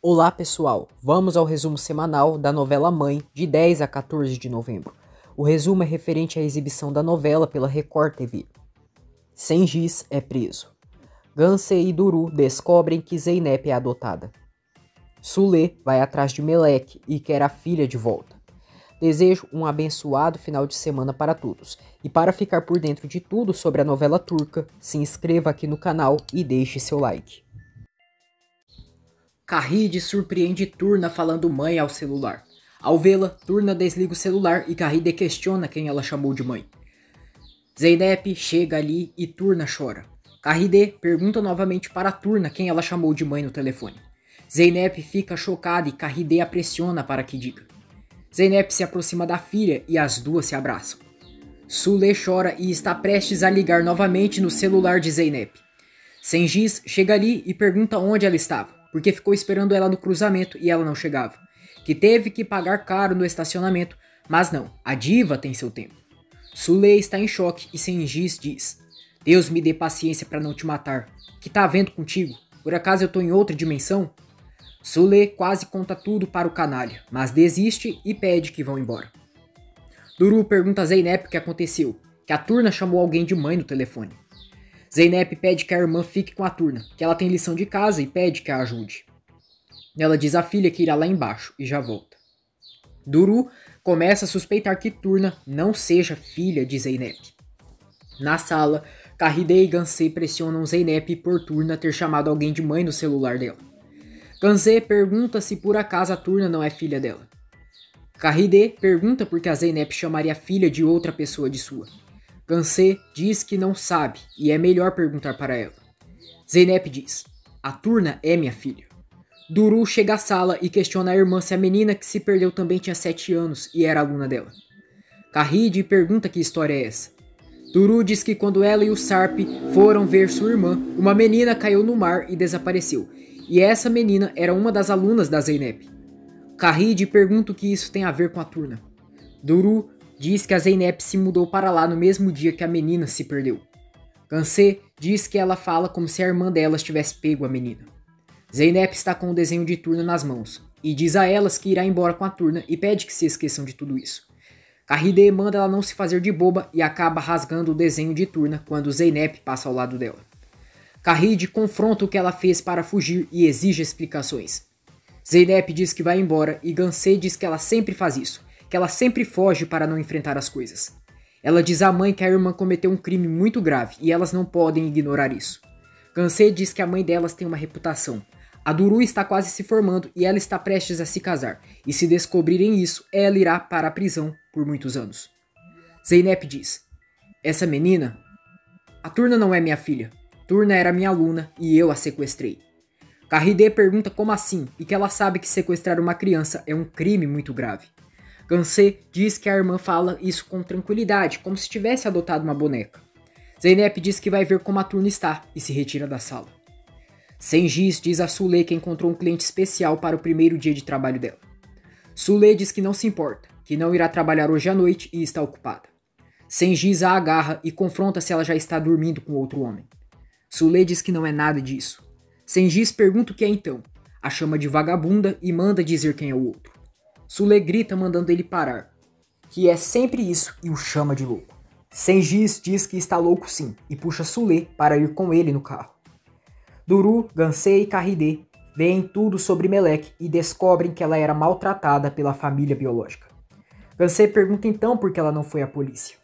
Olá pessoal, vamos ao resumo semanal da novela Mãe de 10 a 14 de novembro. O resumo é referente à exibição da novela pela Record TV. Cengiz é preso. Gansey e Duru descobrem que Zeynep é adotada. Sule vai atrás de Melek e quer a filha de volta. Desejo um abençoado final de semana para todos. E para ficar por dentro de tudo sobre a novela turca, se inscreva aqui no canal e deixe seu like. Carride surpreende Turna falando mãe ao celular. Ao vê-la, Turna desliga o celular e Carride questiona quem ela chamou de mãe. Zeynep chega ali e Turna chora. Carride pergunta novamente para Turna quem ela chamou de mãe no telefone. Zeynep fica chocada e Carride a pressiona para que diga. Zeynep se aproxima da filha e as duas se abraçam. Sule chora e está prestes a ligar novamente no celular de Zeynep. Cengiz chega ali e pergunta onde ela estava, porque ficou esperando ela no cruzamento e ela não chegava. Que teve que pagar caro no estacionamento, mas não, a diva tem seu tempo. Sule está em choque e Cengiz diz: Deus me dê paciência para não te matar. Que tá havendo contigo? Por acaso eu tô em outra dimensão? Sule quase conta tudo para o canalha, mas desiste e pede que vão embora. Duru pergunta a Zeynep o que aconteceu, que a Turna chamou alguém de mãe no telefone. Zeynep pede que a irmã fique com a Turna, que ela tem lição de casa e pede que a ajude. Ela diz à filha que irá lá embaixo e já volta. Duru começa a suspeitar que Turna não seja filha de Zeynep. Na sala, Carride e Gansey pressionam Zeynep por Turna ter chamado alguém de mãe no celular dela. Gansey pergunta se por acaso a Turna não é filha dela. Carride pergunta por que a Zeynep chamaria a filha de outra pessoa de sua. Gansey diz que não sabe e é melhor perguntar para ela. Zeynep diz: a Turna é minha filha. Duru chega à sala e questiona a irmã se a menina que se perdeu também tinha 7 anos e era aluna dela. Carride pergunta que história é essa. Duru diz que quando ela e o Sarp foram ver sua irmã, uma menina caiu no mar e desapareceu. E essa menina era uma das alunas da Zeynep. Carride pergunta o que isso tem a ver com a Turna. Duru diz que a Zeynep se mudou para lá no mesmo dia que a menina se perdeu. Gansey diz que ela fala como se a irmã delas tivesse pego a menina. Zeynep está com o desenho de Turna nas mãos e diz a elas que irá embora com a Turna e pede que se esqueçam de tudo isso. Carride manda ela não se fazer de boba e acaba rasgando o desenho de Turna quando Zeynep passa ao lado dela. Carride confronta o que ela fez para fugir e exige explicações. Zeynep diz que vai embora e Gansey diz que ela sempre faz isso, que ela sempre foge para não enfrentar as coisas. Ela diz à mãe que a irmã cometeu um crime muito grave e elas não podem ignorar isso. Gansey diz que a mãe delas tem uma reputação. A Duru está quase se formando e ela está prestes a se casar, e se descobrirem isso, ela irá para a prisão por muitos anos. Zeynep diz: essa menina? A Turna não é minha filha. Turna era minha aluna e eu a sequestrei. Carride pergunta como assim e que ela sabe que sequestrar uma criança é um crime muito grave. Gansey diz que a irmã fala isso com tranquilidade, como se tivesse adotado uma boneca. Zeynep diz que vai ver como a Turna está e se retira da sala. Cengiz diz a Sule que encontrou um cliente especial para o primeiro dia de trabalho dela. Sule diz que não se importa, que não irá trabalhar hoje à noite e está ocupada. Cengiz a agarra e confronta se ela já está dormindo com outro homem. Sule diz que não é nada disso. Cengiz pergunta o que é então, a chama de vagabunda e manda dizer quem é o outro. Sule grita mandando ele parar, que é sempre isso e o chama de louco. Cengiz diz que está louco sim e puxa Sule para ir com ele no carro. Duru, Gansey e Carride veem tudo sobre Melek e descobrem que ela era maltratada pela família biológica. Gansey pergunta então por que ela não foi à polícia.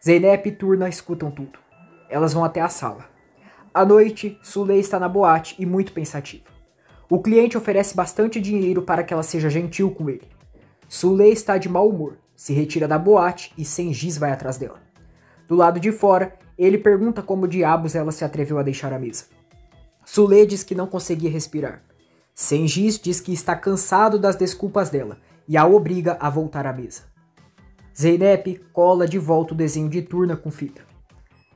Zeynep e Turna escutam tudo. Elas vão até a sala. À noite, Sule está na boate e muito pensativa. O cliente oferece bastante dinheiro para que ela seja gentil com ele. Sule está de mau humor, se retira da boate e Cengiz vai atrás dela. Do lado de fora, ele pergunta como diabos ela se atreveu a deixar a mesa. Sule diz que não conseguia respirar. Cengiz diz que está cansado das desculpas dela e a obriga a voltar à mesa. Zeynep cola de volta o desenho de Turna com fita.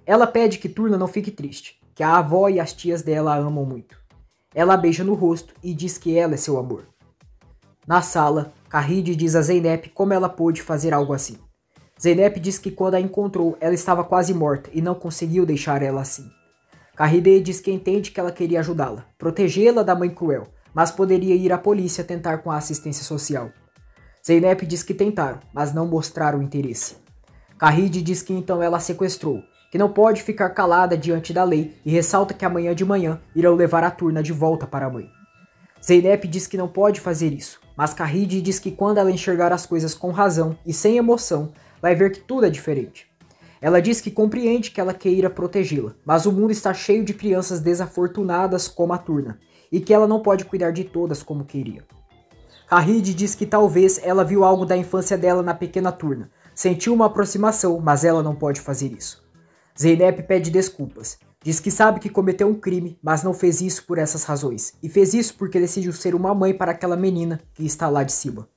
Ela pede que Turna não fique triste, que a avó e as tias dela a amam muito. Ela beija no rosto e diz que ela é seu amor. Na sala, Carride diz a Zeynep como ela pôde fazer algo assim. Zeynep diz que quando a encontrou, ela estava quase morta e não conseguiu deixar ela assim. Carride diz que entende que ela queria ajudá-la, protegê-la da mãe cruel, mas poderia ir à polícia tentar com a assistência social. Zeynep diz que tentaram, mas não mostraram interesse. Kahide diz que então ela a sequestrou, que não pode ficar calada diante da lei e ressalta que amanhã de manhã irão levar a Turna de volta para a mãe. Zeynep diz que não pode fazer isso, mas Kahide diz que quando ela enxergar as coisas com razão e sem emoção, vai ver que tudo é diferente. Ela diz que compreende que ela queira protegê-la, mas o mundo está cheio de crianças desafortunadas como a Turna, e que ela não pode cuidar de todas como queria. Kahide diz que talvez ela viu algo da infância dela na pequena Turna, sentiu uma aproximação, mas ela não pode fazer isso. Zeynep pede desculpas, diz que sabe que cometeu um crime, mas não fez isso por essas razões, e fez isso porque decidiu ser uma mãe para aquela menina que está lá de cima.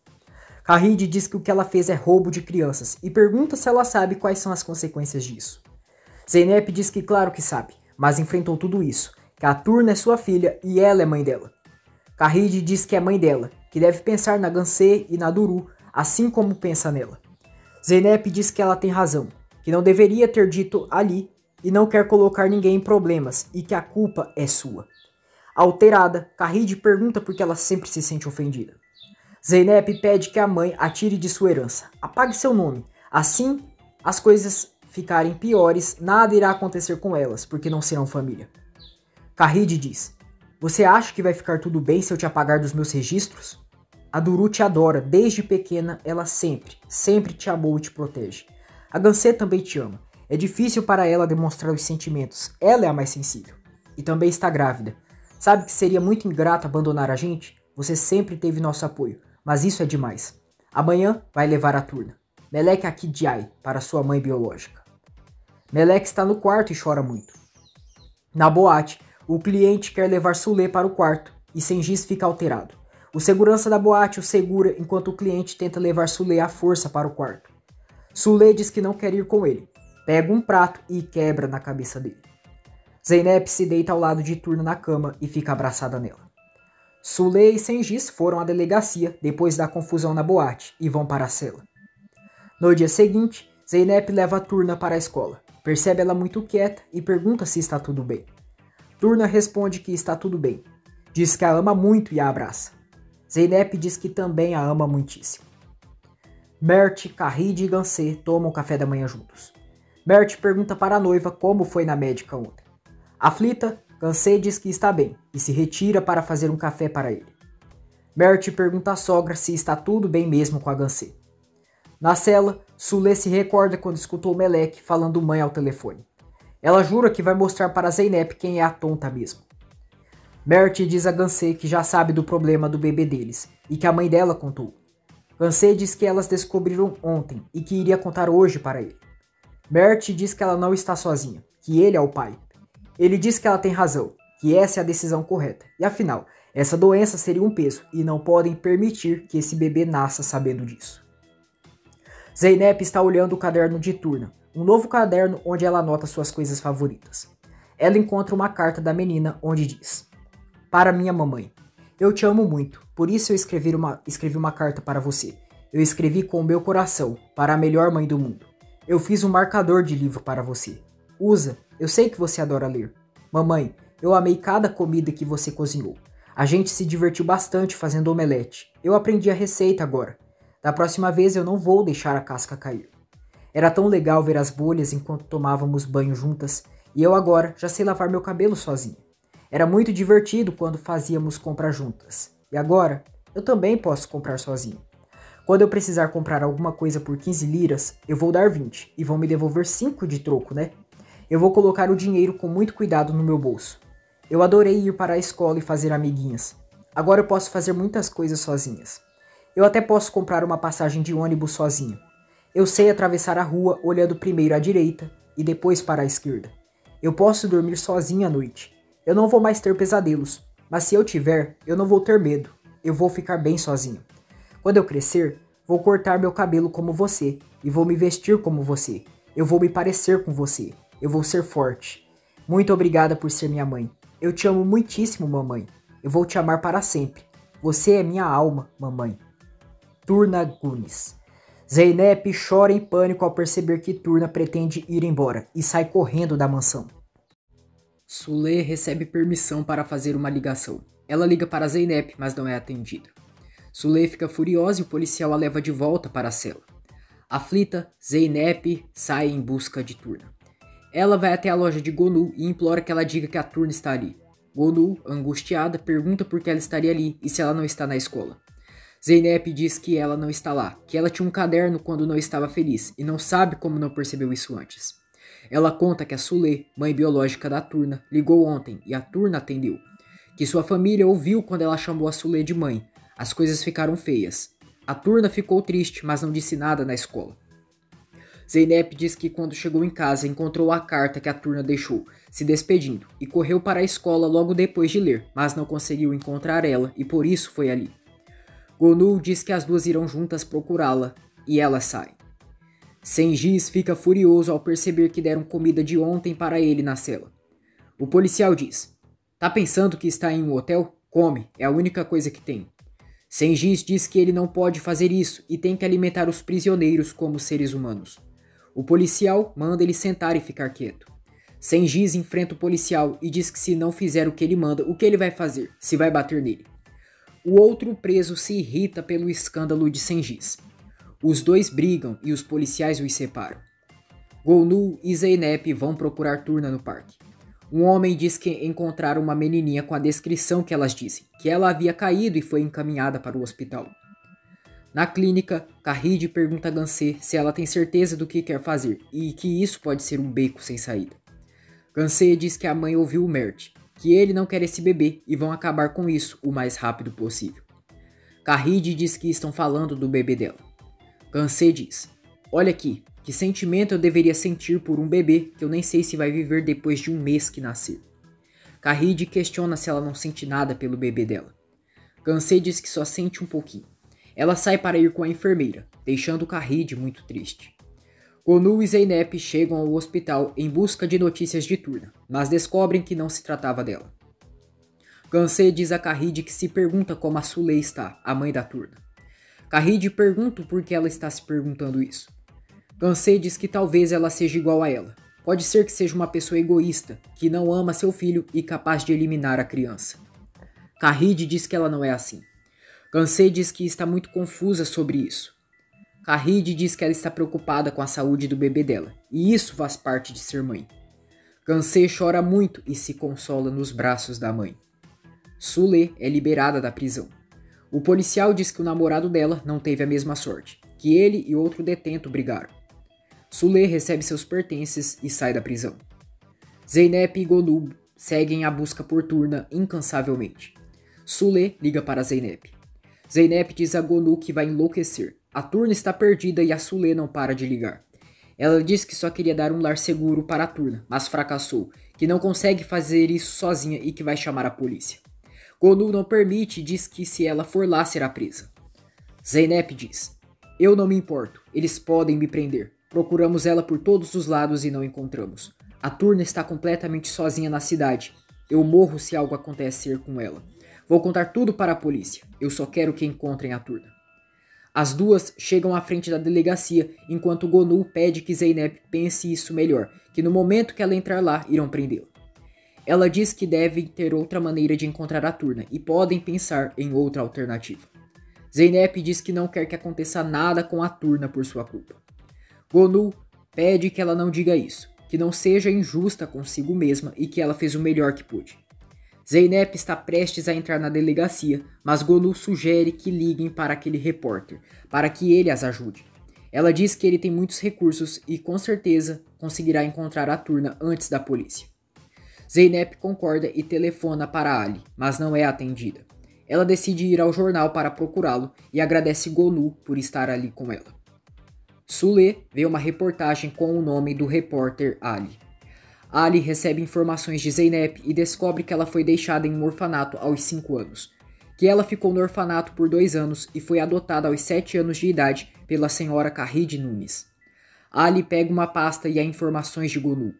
Kahide diz que o que ela fez é roubo de crianças e pergunta se ela sabe quais são as consequências disso. Zeynep diz que claro que sabe, mas enfrentou tudo isso, que a Turna é sua filha e ela é mãe dela. Kahide diz que é mãe dela, que deve pensar na Gansé e na Duru, assim como pensa nela. Zeynep diz que ela tem razão, que não deveria ter dito ali e não quer colocar ninguém em problemas e que a culpa é sua. Alterada, Kahide pergunta por que ela sempre se sente ofendida. Zeynep pede que a mãe a tire de sua herança, apague seu nome, assim as coisas ficarem piores, nada irá acontecer com elas, porque não serão família. Kahide diz, você acha que vai ficar tudo bem se eu te apagar dos meus registros? A Duru te adora, desde pequena ela sempre te amou e te protege. A Gansé também te ama, é difícil para ela demonstrar os sentimentos, ela é a mais sensível. E também está grávida. Sabe que seria muito ingrato abandonar a gente? Você sempre teve nosso apoio, mas isso é demais. Amanhã vai levar a Turna, Melek Akidiai, para sua mãe biológica. Melek está no quarto e chora muito. Na boate, o cliente quer levar Sule para o quarto e Sengiz fica alterado. O segurança da boate o segura enquanto o cliente tenta levar Sule à força para o quarto. Sule diz que não quer ir com ele, pega um prato e quebra na cabeça dele. Zeynep se deita ao lado de Turna na cama e fica abraçada nela. Sule e Sengiz foram à delegacia depois da confusão na boate e vão para a cela. No dia seguinte, Zeynep leva a Turna para a escola. Percebe ela muito quieta e pergunta se está tudo bem. Turna responde que está tudo bem. Diz que a ama muito e a abraça. Zeynep diz que também a ama muitíssimo. Mert, Kahide e Gansé tomam café da manhã juntos. Mert pergunta para a noiva como foi na médica ontem. Aflita, Gansé diz que está bem e se retira para fazer um café para ele. Mert pergunta à sogra se está tudo bem mesmo com a Gansé. Na cela, Sule se recorda quando escutou Melek falando mãe ao telefone. Ela jura que vai mostrar para Zeynep quem é a tonta mesmo. Mert diz a Gansé que já sabe do problema do bebê deles e que a mãe dela contou. Gansé diz que elas descobriram ontem e que iria contar hoje para ele. Mert diz que ela não está sozinha, que ele é o pai. Ele diz que ela tem razão, que essa é a decisão correta. E afinal, essa doença seria um peso e não podem permitir que esse bebê nasça sabendo disso. Zeynep está olhando o caderno de Turna, um novo caderno onde ela anota suas coisas favoritas. Ela encontra uma carta da menina onde diz: para minha mamãe, eu te amo muito, por isso eu escrevi uma carta para você. Eu escrevi com o meu coração, para a melhor mãe do mundo. Eu fiz um marcador de livro para você. Usa, eu sei que você adora ler. Mamãe, eu amei cada comida que você cozinhou. A gente se divertiu bastante fazendo omelete. Eu aprendi a receita agora. Da próxima vez eu não vou deixar a casca cair. Era tão legal ver as bolhas enquanto tomávamos banho juntas, e eu agora já sei lavar meu cabelo sozinha. Era muito divertido quando fazíamos compras juntas. E agora, eu também posso comprar sozinho. Quando eu precisar comprar alguma coisa por 15 liras, eu vou dar 20 e vão me devolver 5 de troco, né? Eu vou colocar o dinheiro com muito cuidado no meu bolso. Eu adorei ir para a escola e fazer amiguinhas. Agora eu posso fazer muitas coisas sozinhas. Eu até posso comprar uma passagem de ônibus sozinha. Eu sei atravessar a rua olhando primeiro à direita e depois para a esquerda. Eu posso dormir sozinha à noite. Eu não vou mais ter pesadelos, mas se eu tiver, eu não vou ter medo. Eu vou ficar bem sozinho. Quando eu crescer, vou cortar meu cabelo como você e vou me vestir como você. Eu vou me parecer com você. Eu vou ser forte. Muito obrigada por ser minha mãe. Eu te amo muitíssimo, mamãe. Eu vou te amar para sempre. Você é minha alma, mamãe. Turna Gunis. Zeynep chora em pânico ao perceber que Turna pretende ir embora e sai correndo da mansão. Sule recebe permissão para fazer uma ligação. Ela liga para Zeynep, mas não é atendida. Sule fica furiosa e o policial a leva de volta para a cela. Aflita, Zeynep sai em busca de Turna. Ela vai até a loja de Gonu e implora que ela diga que a Turna está ali. Gonu, angustiada, pergunta por que ela estaria ali e se ela não está na escola. Zeynep diz que ela não está lá, que ela tinha um caderno quando não estava feliz e não sabe como não percebeu isso antes. Ela conta que a Sule, mãe biológica da Turna, ligou ontem e a Turna atendeu. Que sua família ouviu quando ela chamou a Sule de mãe. As coisas ficaram feias. A Turna ficou triste, mas não disse nada na escola. Zeynep diz que quando chegou em casa encontrou a carta que a Turna deixou, se despedindo, e correu para a escola logo depois de ler, mas não conseguiu encontrar ela e por isso foi ali. Gonu diz que as duas irão juntas procurá-la e elas saem. Sengiz fica furioso ao perceber que deram comida de ontem para ele na cela. O policial diz: "Tá pensando que está em um hotel? Come, é a única coisa que tem." Sengiz diz que ele não pode fazer isso e tem que alimentar os prisioneiros como seres humanos. O policial manda ele sentar e ficar quieto. Sengiz enfrenta o policial e diz que se não fizer o que ele manda, o que ele vai fazer? Se vai bater nele. O outro preso se irrita pelo escândalo de Sengiz. Os dois brigam e os policiais os separam. Gonu e Zeynep vão procurar Turna no parque. Um homem diz que encontraram uma menininha com a descrição que elas dizem, que ela havia caído e foi encaminhada para o hospital. Na clínica, Kahid pergunta a Gansé se ela tem certeza do que quer fazer e que isso pode ser um beco sem saída. Gansé diz que a mãe ouviu o Mert, que ele não quer esse bebê e vão acabar com isso o mais rápido possível. Kahid diz que estão falando do bebê dela. Gansé diz: "Olha aqui, que sentimento eu deveria sentir por um bebê que eu nem sei se vai viver depois de um mês que nascer." Kahid questiona se ela não sente nada pelo bebê dela. Gansé diz que só sente um pouquinho. Ela sai para ir com a enfermeira, deixando Kahid muito triste. Gonu e Zeynep chegam ao hospital em busca de notícias de Turna, mas descobrem que não se tratava dela. Gansé diz a Kahid que se pergunta como a Sule está, a mãe da Turna. Kahid pergunta por que ela está se perguntando isso. Gansé diz que talvez ela seja igual a ela. Pode ser que seja uma pessoa egoísta, que não ama seu filho e capaz de eliminar a criança. Kahid diz que ela não é assim. Gansé diz que está muito confusa sobre isso. Kahid diz que ela está preocupada com a saúde do bebê dela, e isso faz parte de ser mãe. Gansé chora muito e se consola nos braços da mãe. Sule é liberada da prisão. O policial diz que o namorado dela não teve a mesma sorte, que ele e outro detento brigaram. Sule recebe seus pertences e sai da prisão. Zeynep e Gonu seguem a busca por Turna incansavelmente. Sule liga para Zeynep. Zeynep diz a Gonu que vai enlouquecer. A Turna está perdida e a Sule não para de ligar. Ela diz que só queria dar um lar seguro para a Turna, mas fracassou, que não consegue fazer isso sozinha e que vai chamar a polícia. Gonu não permite e diz que se ela for lá será presa. Zeynep diz: "Eu não me importo, eles podem me prender. Procuramos ela por todos os lados e não encontramos. A Turna está completamente sozinha na cidade. Eu morro se algo acontecer com ela. Vou contar tudo para a polícia. Eu só quero que encontrem a Turna." As duas chegam à frente da delegacia, enquanto Gonu pede que Zeynep pense isso melhor, que no momento que ela entrar lá, irão prendê-la. Ela diz que devem ter outra maneira de encontrar a Turna e podem pensar em outra alternativa. Zeynep diz que não quer que aconteça nada com a Turna por sua culpa. Gonu pede que ela não diga isso, que não seja injusta consigo mesma e que ela fez o melhor que pôde. Zeynep está prestes a entrar na delegacia, mas Gonu sugere que liguem para aquele repórter, para que ele as ajude. Ela diz que ele tem muitos recursos e com certeza conseguirá encontrar a Turna antes da polícia. Zeynep concorda e telefona para Ali, mas não é atendida. Ela decide ir ao jornal para procurá-lo e agradece Gonu por estar ali com ela. Sule vê uma reportagem com o nome do repórter Ali. Ali recebe informações de Zeynep e descobre que ela foi deixada em um orfanato aos 5 anos, que ela ficou no orfanato por 2 anos e foi adotada aos 7 anos de idade pela senhora Kahid Nunes. Ali pega uma pasta e há informações de Gonu.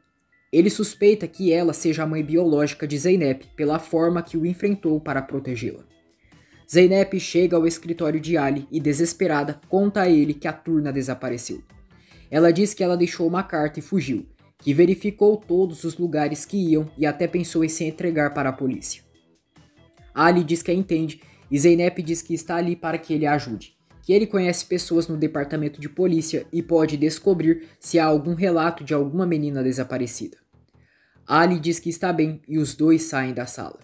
Ele suspeita que ela seja a mãe biológica de Zeynep pela forma que o enfrentou para protegê-la. Zeynep chega ao escritório de Ali e, desesperada, conta a ele que a Turna desapareceu. Ela diz que ela deixou uma carta e fugiu, que verificou todos os lugares que iam e até pensou em se entregar para a polícia. Ali diz que a entende e Zeynep diz que está ali para que ele a ajude, que ele conhece pessoas no departamento de polícia e pode descobrir se há algum relato de alguma menina desaparecida. Ali diz que está bem e os dois saem da sala.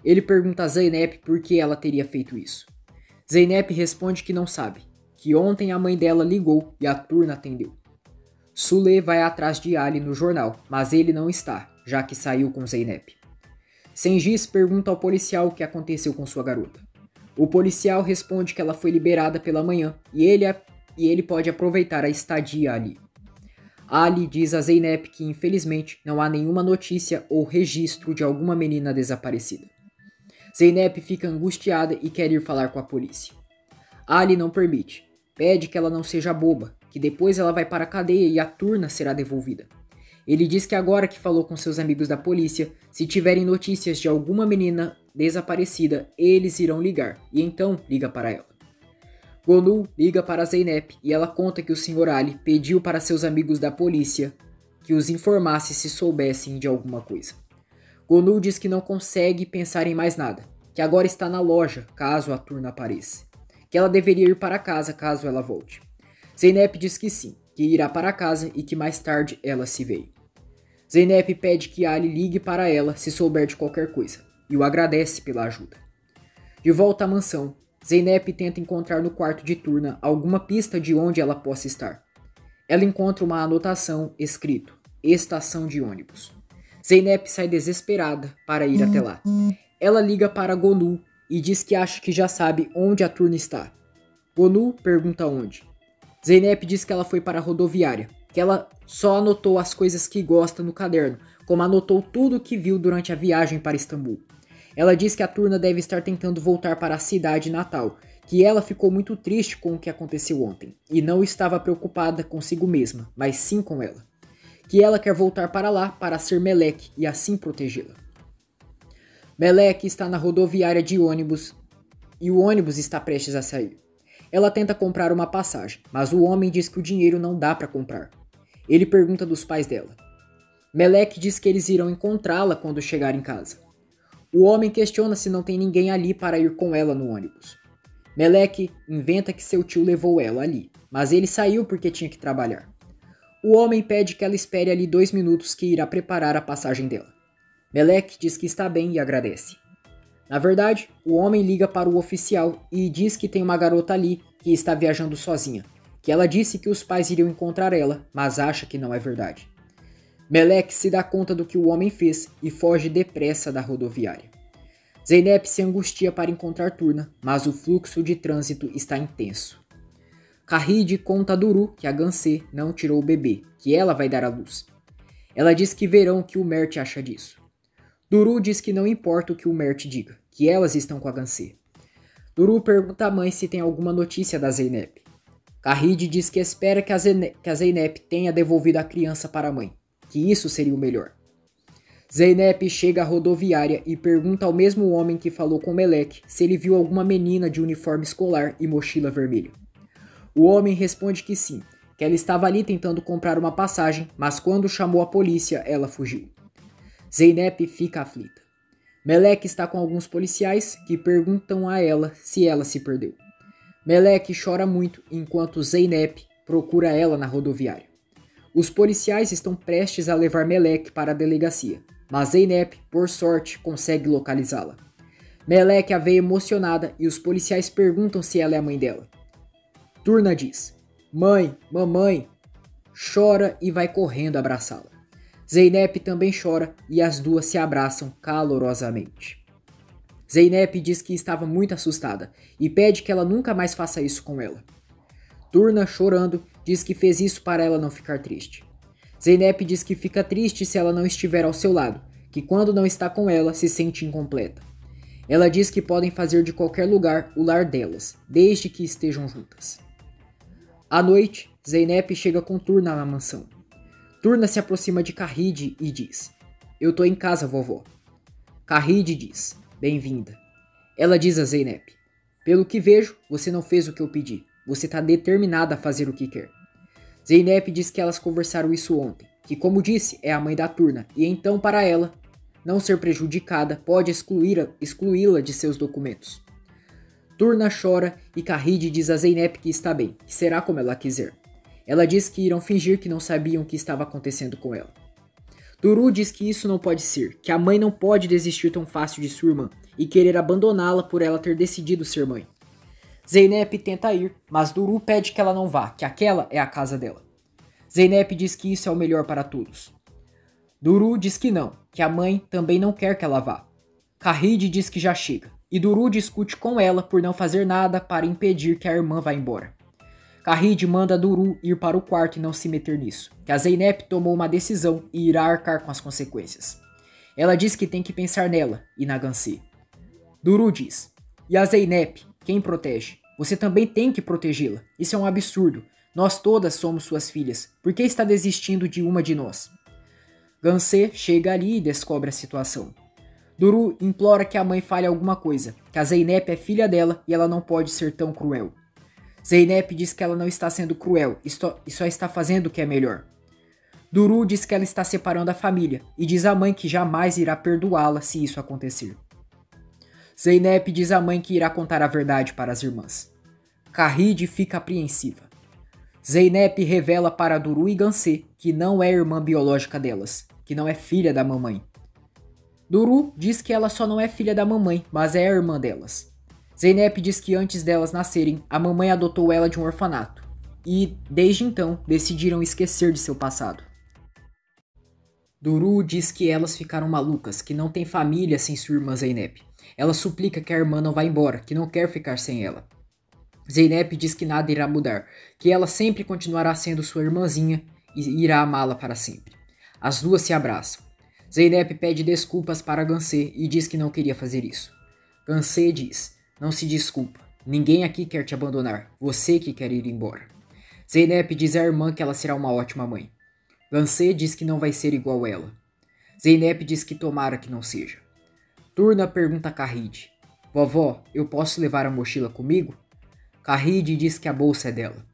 Ele pergunta a Zeynep por que ela teria feito isso. Zeynep responde que não sabe, que ontem a mãe dela ligou e a Turna atendeu. Sule vai atrás de Ali no jornal, mas ele não está, já que saiu com Zeynep. Sengiz pergunta ao policial o que aconteceu com sua garota. O policial responde que ela foi liberada pela manhã e ele pode aproveitar a estadia ali. Ali diz a Zeynep que infelizmente não há nenhuma notícia ou registro de alguma menina desaparecida. Zeynep fica angustiada e quer ir falar com a polícia. Ali não permite, pede que ela não seja boba, que depois ela vai para a cadeia e a Turna será devolvida. Ele diz que agora que falou com seus amigos da polícia, se tiverem notícias de alguma menina desaparecida, eles irão ligar, e então liga para ela. Gonu liga para Zeynep e ela conta que o Sr. Ali pediu para seus amigos da polícia que os informasse se soubessem de alguma coisa. Gonu diz que não consegue pensar em mais nada, que agora está na loja caso a Turna apareça, que ela deveria ir para casa caso ela volte. Zeynep diz que sim, que irá para casa e que mais tarde ela se veio. Zeynep pede que Ali ligue para ela se souber de qualquer coisa, e o agradece pela ajuda. De volta à mansão, Zeynep tenta encontrar no quarto de Turna alguma pista de onde ela possa estar. Ela encontra uma anotação escrito, estação de ônibus. Zeynep sai desesperada para ir até lá. Ela liga para Gonu e diz que acha que já sabe onde a Turna está. Gonu pergunta onde. Zeynep diz que ela foi para a rodoviária, que ela só anotou as coisas que gosta no caderno, como anotou tudo o que viu durante a viagem para Istambul. Ela diz que a Turna deve estar tentando voltar para a cidade natal, que ela ficou muito triste com o que aconteceu ontem, e não estava preocupada consigo mesma, mas sim com ela. Que ela quer voltar para lá para ser Melek e assim protegê-la. Melek está na rodoviária de ônibus e o ônibus está prestes a sair. Ela tenta comprar uma passagem, mas o homem diz que o dinheiro não dá para comprar. Ele pergunta dos pais dela. Melek diz que eles irão encontrá-la quando chegar em casa. O homem questiona se não tem ninguém ali para ir com ela no ônibus. Melek inventa que seu tio levou ela ali, mas ele saiu porque tinha que trabalhar. O homem pede que ela espere ali 2 minutos que irá preparar a passagem dela. Melek diz que está bem e agradece. Na verdade, o homem liga para o oficial e diz que tem uma garota ali que está viajando sozinha, que ela disse que os pais iriam encontrar ela, mas acha que não é verdade. Melek se dá conta do que o homem fez e foge depressa da rodoviária. Zeynep se angustia para encontrar Turna, mas o fluxo de trânsito está intenso. Kahide conta a Duru que a Gansé não tirou o bebê, que ela vai dar à luz. Ela diz que verão o que o Mert acha disso. Duru diz que não importa o que o Mert diga, que elas estão com a Gansé. Duru pergunta à mãe se tem alguma notícia da Zeynep. Kahide diz que espera que a Zeynep tenha devolvido a criança para a mãe, que isso seria o melhor. Zeynep chega à rodoviária e pergunta ao mesmo homem que falou com Melek se ele viu alguma menina de uniforme escolar e mochila vermelha. O homem responde que sim, que ela estava ali tentando comprar uma passagem, mas quando chamou a polícia, ela fugiu. Zeynep fica aflita. Melek está com alguns policiais que perguntam a ela se ela se perdeu. Melek chora muito enquanto Zeynep procura ela na rodoviária. Os policiais estão prestes a levar Melek para a delegacia, mas Zeynep, por sorte, consegue localizá-la. Melek a vê emocionada e os policiais perguntam se ela é a mãe dela. Turna diz: "Mãe, mamãe", chora e vai correndo abraçá-la. Zeynep também chora e as duas se abraçam calorosamente. Zeynep diz que estava muito assustada e pede que ela nunca mais faça isso com ela. Turna, chorando, diz que fez isso para ela não ficar triste. Zeynep diz que fica triste se ela não estiver ao seu lado, que quando não está com ela se sente incompleta. Ela diz que podem fazer de qualquer lugar o lar delas, desde que estejam juntas. À noite, Zeynep chega com Turna na mansão. Turna se aproxima de Kahide e diz: "Eu tô em casa, vovó." Kahide diz: "Bem-vinda." Ela diz a Zeynep: "Pelo que vejo, você não fez o que eu pedi. Você tá determinada a fazer o que quer." Zeynep diz que elas conversaram isso ontem, que como disse, é a mãe da Turna, e então para ela, não ser prejudicada, pode excluí-la de seus documentos. Turna chora e Kahide diz a Zeynep que está bem, que será como ela quiser. Ela diz que irão fingir que não sabiam o que estava acontecendo com ela. Duru diz que isso não pode ser, que a mãe não pode desistir tão fácil de sua irmã e querer abandoná-la por ela ter decidido ser mãe. Zeynep tenta ir, mas Duru pede que ela não vá, que aquela é a casa dela. Zeynep diz que isso é o melhor para todos. Duru diz que não, que a mãe também não quer que ela vá. Kahide diz que já chega, e Duru discute com ela por não fazer nada para impedir que a irmã vá embora. Kahide manda Duru ir para o quarto e não se meter nisso, que a Zeynep tomou uma decisão e irá arcar com as consequências. Ela diz que tem que pensar nela e na Gansé. Duru diz: "E a Zeynep, quem protege? Você também tem que protegê-la. Isso é um absurdo. Nós todas somos suas filhas. Por que está desistindo de uma de nós?" Gansé chega ali e descobre a situação. Duru implora que a mãe fale alguma coisa, que a Zeynep é filha dela e ela não pode ser tão cruel. Zeynep diz que ela não está sendo cruel e só está fazendo o que é melhor. Duru diz que ela está separando a família e diz à mãe que jamais irá perdoá-la se isso acontecer. Zeynep diz à mãe que irá contar a verdade para as irmãs. Kahide fica apreensiva. Zeynep revela para Duru e Gansé que não é irmã biológica delas, que não é filha da mamãe. Duru diz que ela só não é filha da mamãe, mas é a irmã delas. Zeynep diz que antes delas nascerem, a mamãe adotou ela de um orfanato. E, desde então, decidiram esquecer de seu passado. Duru diz que elas ficaram malucas, que não tem família sem sua irmã Zeynep. Ela suplica que a irmã não vá embora, que não quer ficar sem ela. Zeynep diz que nada irá mudar, que ela sempre continuará sendo sua irmãzinha e irá amá-la para sempre. As duas se abraçam. Zeynep pede desculpas para Gansé e diz que não queria fazer isso. Gansé diz: "Não se desculpa, ninguém aqui quer te abandonar, você que quer ir embora." Zeynep diz à irmã que ela será uma ótima mãe. Gansé diz que não vai ser igual a ela. Zeynep diz que tomara que não seja. Turna pergunta a Kahide: "Vovó, eu posso levar a mochila comigo?" Kahide diz que a bolsa é dela.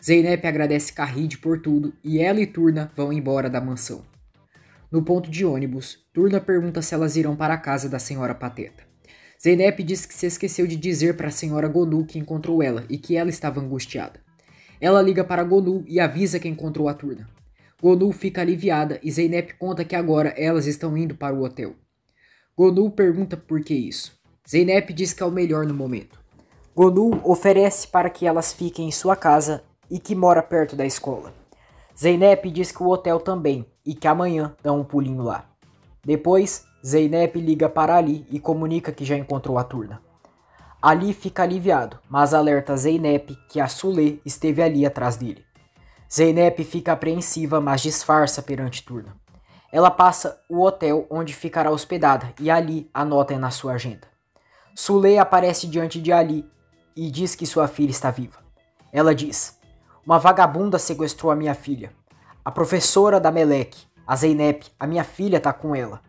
Zeynep agradece Kahide por tudo e ela e Turna vão embora da mansão. No ponto de ônibus, Turna pergunta se elas irão para a casa da senhora Pateta. Zeynep diz que se esqueceu de dizer para a senhora Gonu que encontrou ela e que ela estava angustiada. Ela liga para Gonu e avisa que encontrou a Turna. Gonu fica aliviada e Zeynep conta que agora elas estão indo para o hotel. Gonu pergunta por que isso. Zeynep diz que é o melhor no momento. Gonu oferece para que elas fiquem em sua casa e que mora perto da escola. Zeynep diz que o hotel também e que amanhã dá um pulinho lá. Depois, Zeynep liga para Ali e comunica que já encontrou a Turna. Ali fica aliviado, mas alerta Zeynep que a Sulê esteve ali atrás dele. Zeynep fica apreensiva, mas disfarça perante Turna. Ela passa o hotel onde ficará hospedada e Ali anota na sua agenda. Sulê aparece diante de Ali e diz que sua filha está viva. Ela diz: "Uma vagabunda sequestrou a minha filha. A professora da Melek, a Zeynep, a minha filha está com ela."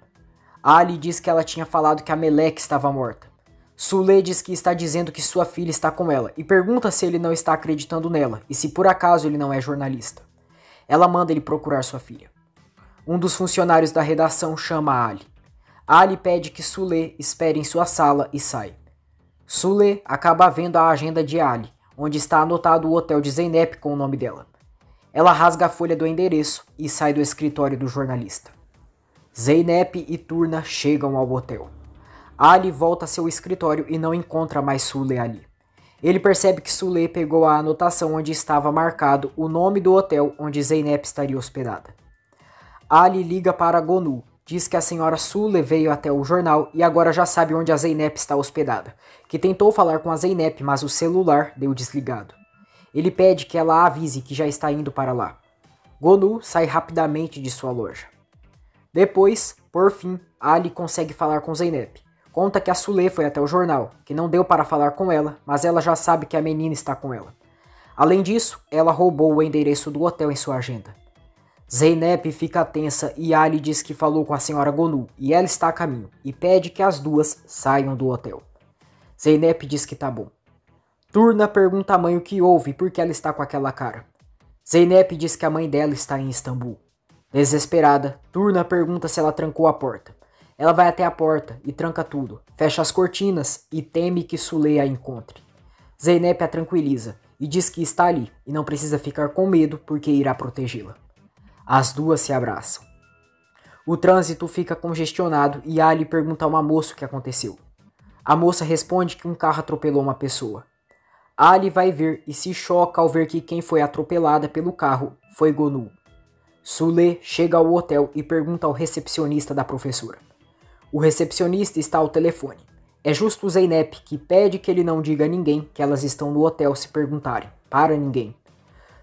Ali diz que ela tinha falado que a Melek estava morta. Sulê diz que está dizendo que sua filha está com ela e pergunta se ele não está acreditando nela e se por acaso ele não é jornalista. Ela manda ele procurar sua filha. Um dos funcionários da redação chama Ali. Ali pede que Sulê espere em sua sala e sai. Sulê acaba vendo a agenda de Ali, onde está anotado o hotel de Zeynep com o nome dela. Ela rasga a folha do endereço e sai do escritório do jornalista. Zeynep e Turna chegam ao hotel. Ali volta a seu escritório e não encontra mais Sulê ali. Ele percebe que Sulê pegou a anotação onde estava marcado o nome do hotel onde Zeynep estaria hospedada. Ali liga para Gonu, diz que a senhora Sulê veio até o jornal e agora já sabe onde a Zeynep está hospedada, que tentou falar com a Zeynep, mas o celular deu desligado. Ele pede que ela avise que já está indo para lá. Gonu sai rapidamente de sua loja. Depois, por fim, Ali consegue falar com Zeynep. Conta que a Sulê foi até o jornal, que não deu para falar com ela, mas ela já sabe que a menina está com ela. Além disso, ela roubou o endereço do hotel em sua agenda. Zeynep fica tensa e Ali diz que falou com a senhora Gonu e ela está a caminho e pede que as duas saiam do hotel. Zeynep diz que tá bom. Turna pergunta à mãe o que houve e por que ela está com aquela cara. Zeynep diz que a mãe dela está em Istambul. Desesperada, Turna pergunta se ela trancou a porta. Ela vai até a porta e tranca tudo, fecha as cortinas e teme que Sule a encontre. Zeynep a tranquiliza e diz que está ali e não precisa ficar com medo porque irá protegê-la. As duas se abraçam. O trânsito fica congestionado e Ali pergunta a uma moça o que aconteceu. A moça responde que um carro atropelou uma pessoa. Ali vai ver e se choca ao ver que quem foi atropelada pelo carro foi Gonu. Sule chega ao hotel e pergunta ao recepcionista da professora. O recepcionista está ao telefone. É justo Zeynep que pede que ele não diga a ninguém que elas estão no hotel se perguntarem. Para ninguém.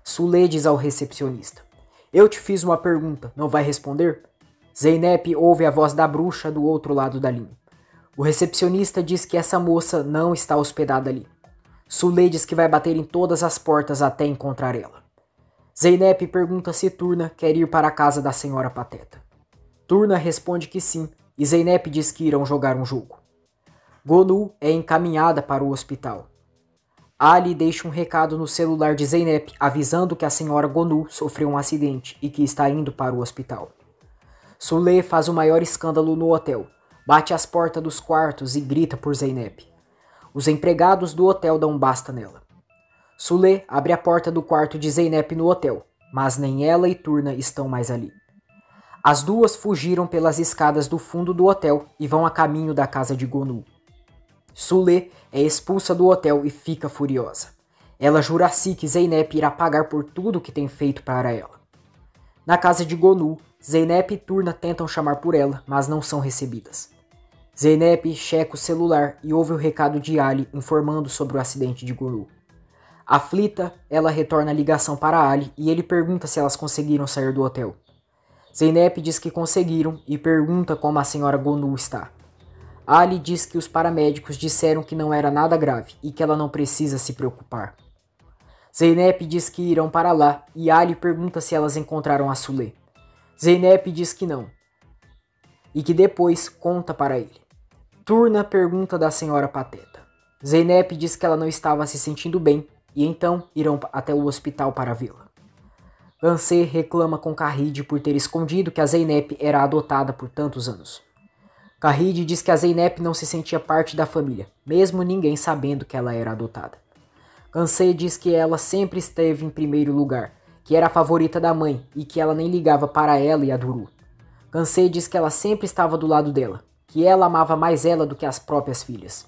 Sule diz ao recepcionista. Eu te fiz uma pergunta, não vai responder? Zeynep ouve a voz da bruxa do outro lado da linha. O recepcionista diz que essa moça não está hospedada ali. Sule diz que vai bater em todas as portas até encontrar ela. Zeynep pergunta se Turna quer ir para a casa da senhora Pateta. Turna responde que sim, e Zeynep diz que irão jogar um jogo. Gonu é encaminhada para o hospital. Ali deixa um recado no celular de Zeynep avisando que a senhora Gonu sofreu um acidente e que está indo para o hospital. Sule faz o maior escândalo no hotel, bate as portas dos quartos e grita por Zeynep. Os empregados do hotel dão um basta nela. Sule abre a porta do quarto de Zeynep no hotel, mas nem ela e Turna estão mais ali. As duas fugiram pelas escadas do fundo do hotel e vão a caminho da casa de Gonu. Sule é expulsa do hotel e fica furiosa. Ela jura a si que Zeynep irá pagar por tudo que tem feito para ela. Na casa de Gonu, Zeynep e Turna tentam chamar por ela, mas não são recebidas. Zeynep checa o celular e ouve o recado de Ali informando sobre o acidente de Gonu. Aflita, ela retorna a ligação para Ali e ele pergunta se elas conseguiram sair do hotel. Zeynep diz que conseguiram e pergunta como a senhora Gonu está. Ali diz que os paramédicos disseram que não era nada grave e que ela não precisa se preocupar. Zeynep diz que irão para lá e Ali pergunta se elas encontraram a Sule. Zeynep diz que não e que depois conta para ele. Turna pergunta da senhora Pateta. Zeynep diz que ela não estava se sentindo bem e então irão até o hospital para vê-la. Gansé reclama com Kahid por ter escondido que a Zeynep era adotada por tantos anos. Kahid diz que a Zeynep não se sentia parte da família, mesmo ninguém sabendo que ela era adotada. Gansé diz que ela sempre esteve em primeiro lugar, que era a favorita da mãe e que ela nem ligava para ela e a Duru. Gansé diz que ela sempre estava do lado dela, que ela amava mais ela do que as próprias filhas.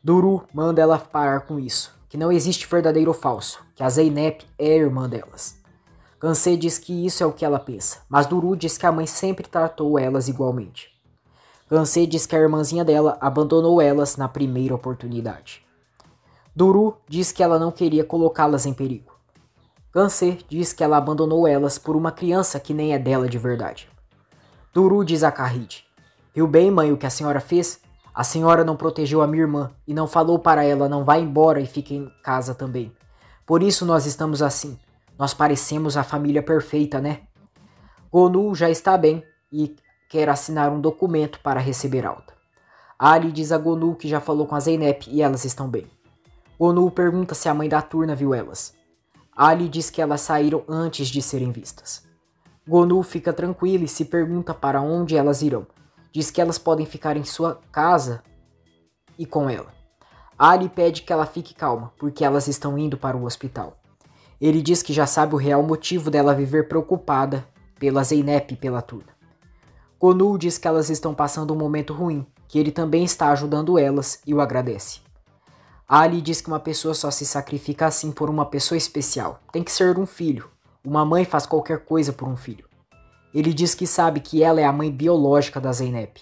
Duru manda ela parar com isso, que não existe verdadeiro ou falso, que a Zeynep é a irmã delas. Gansé diz que isso é o que ela pensa, mas Duru diz que a mãe sempre tratou elas igualmente. Gansé diz que a irmãzinha dela abandonou elas na primeira oportunidade. Duru diz que ela não queria colocá-las em perigo. Gansé diz que ela abandonou elas por uma criança que nem é dela de verdade. Duru diz a Kahid: viu bem, mãe, o que a senhora fez? A senhora não protegeu a minha irmã e não falou para ela não vá embora e fique em casa também. Por isso nós estamos assim. Nós parecemos a família perfeita, né? Gonu já está bem e quer assinar um documento para receber alta. Ali diz a Gonu que já falou com a Zeynep e elas estão bem. Gonu pergunta se a mãe da Turna viu elas. Ali diz que elas saíram antes de serem vistas. Gonu fica tranquila e se pergunta para onde elas irão. Diz que elas podem ficar em sua casa e com ela. Ali pede que ela fique calma, porque elas estão indo para o hospital. Ele diz que já sabe o real motivo dela viver preocupada pela Zeynep e pela Turna. Gonu diz que elas estão passando um momento ruim, que ele também está ajudando elas e o agradece. Ali diz que uma pessoa só se sacrifica assim por uma pessoa especial. Tem que ser um filho. Uma mãe faz qualquer coisa por um filho. Ele diz que sabe que ela é a mãe biológica da Zeynep.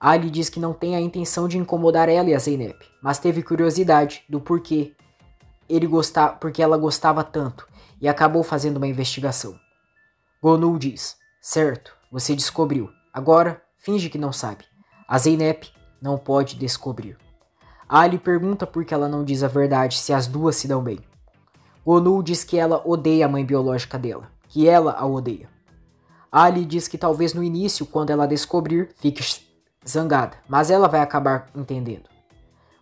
Ali diz que não tem a intenção de incomodar ela e a Zeynep, mas teve curiosidade do porquê porque ela gostava tanto e acabou fazendo uma investigação. Gonu diz: certo, você descobriu. Agora, finge que não sabe. A Zeynep não pode descobrir. Ali pergunta por que ela não diz a verdade se as duas se dão bem. Gonu diz que ela odeia a mãe biológica dela, que ela a odeia. Ali diz que talvez no início, quando ela descobrir, fique zangada, mas ela vai acabar entendendo.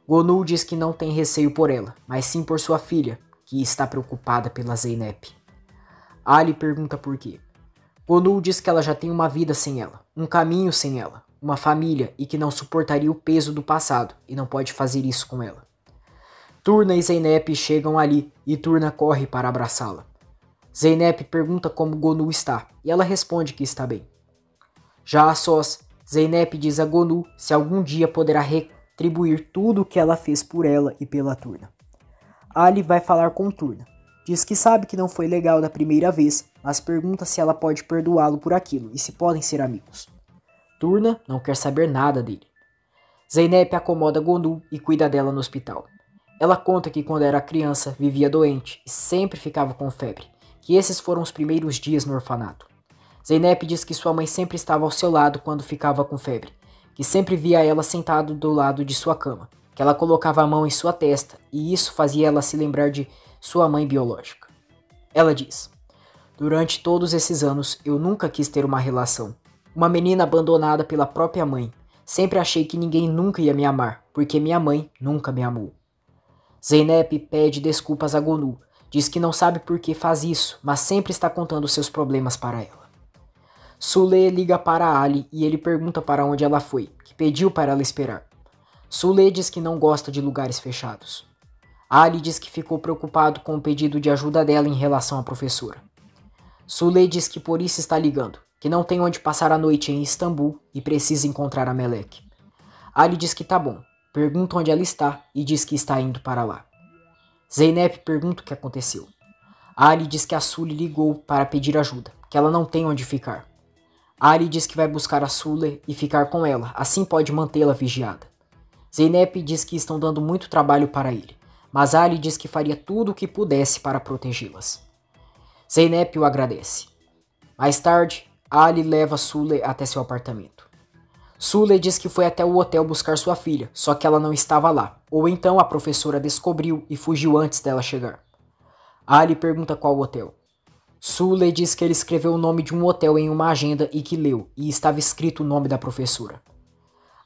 Gonu diz que não tem receio por ela, mas sim por sua filha, que está preocupada pela Zeynep. Ali pergunta por quê. Gonu diz que ela já tem uma vida sem ela, um caminho sem ela, uma família e que não suportaria o peso do passado e não pode fazer isso com ela. Turna e Zeynep chegam ali e Turna corre para abraçá-la. Zeynep pergunta como Gonu está e ela responde que está bem. Já a sós, Zeynep diz a Gonu se algum dia poderá retribuir tudo o que ela fez por ela e pela Turna. Ali vai falar com Turna. Diz que sabe que não foi legal da primeira vez, mas pergunta se ela pode perdoá-lo por aquilo e se podem ser amigos. Turna não quer saber nada dele. Zeynep acomoda Gonu e cuida dela no hospital. Ela conta que quando era criança vivia doente e sempre ficava com febre, que esses foram os primeiros dias no orfanato. Zeynep diz que sua mãe sempre estava ao seu lado quando ficava com febre, que sempre via ela sentado do lado de sua cama, que ela colocava a mão em sua testa e isso fazia ela se lembrar de sua mãe biológica. Ela diz: durante todos esses anos eu nunca quis ter uma relação. Uma menina abandonada pela própria mãe. Sempre achei que ninguém nunca ia me amar, porque minha mãe nunca me amou. Zeynep pede desculpas a Gonu, diz que não sabe por que faz isso, mas sempre está contando seus problemas para ela. Sule liga para Ali e ele pergunta para onde ela foi, que pediu para ela esperar. Sule diz que não gosta de lugares fechados. Ali diz que ficou preocupado com o pedido de ajuda dela em relação à professora. Sule diz que por isso está ligando, que não tem onde passar a noite em Istambul e precisa encontrar a Melek. Ali diz que tá bom, pergunta onde ela está e diz que está indo para lá. Zeynep pergunta o que aconteceu. Ali diz que a Sule ligou para pedir ajuda, que ela não tem onde ficar. Ali diz que vai buscar a Sule e ficar com ela, assim pode mantê-la vigiada. Zeynep diz que estão dando muito trabalho para ele, mas Ali diz que faria tudo o que pudesse para protegê-las. Zeynep o agradece. Mais tarde, Ali leva Sule até seu apartamento. Sule diz que foi até o hotel buscar sua filha, só que ela não estava lá, ou então a professora descobriu e fugiu antes dela chegar. Ali pergunta qual hotel. Sule diz que ele escreveu o nome de um hotel em uma agenda e que leu, e estava escrito o nome da professora.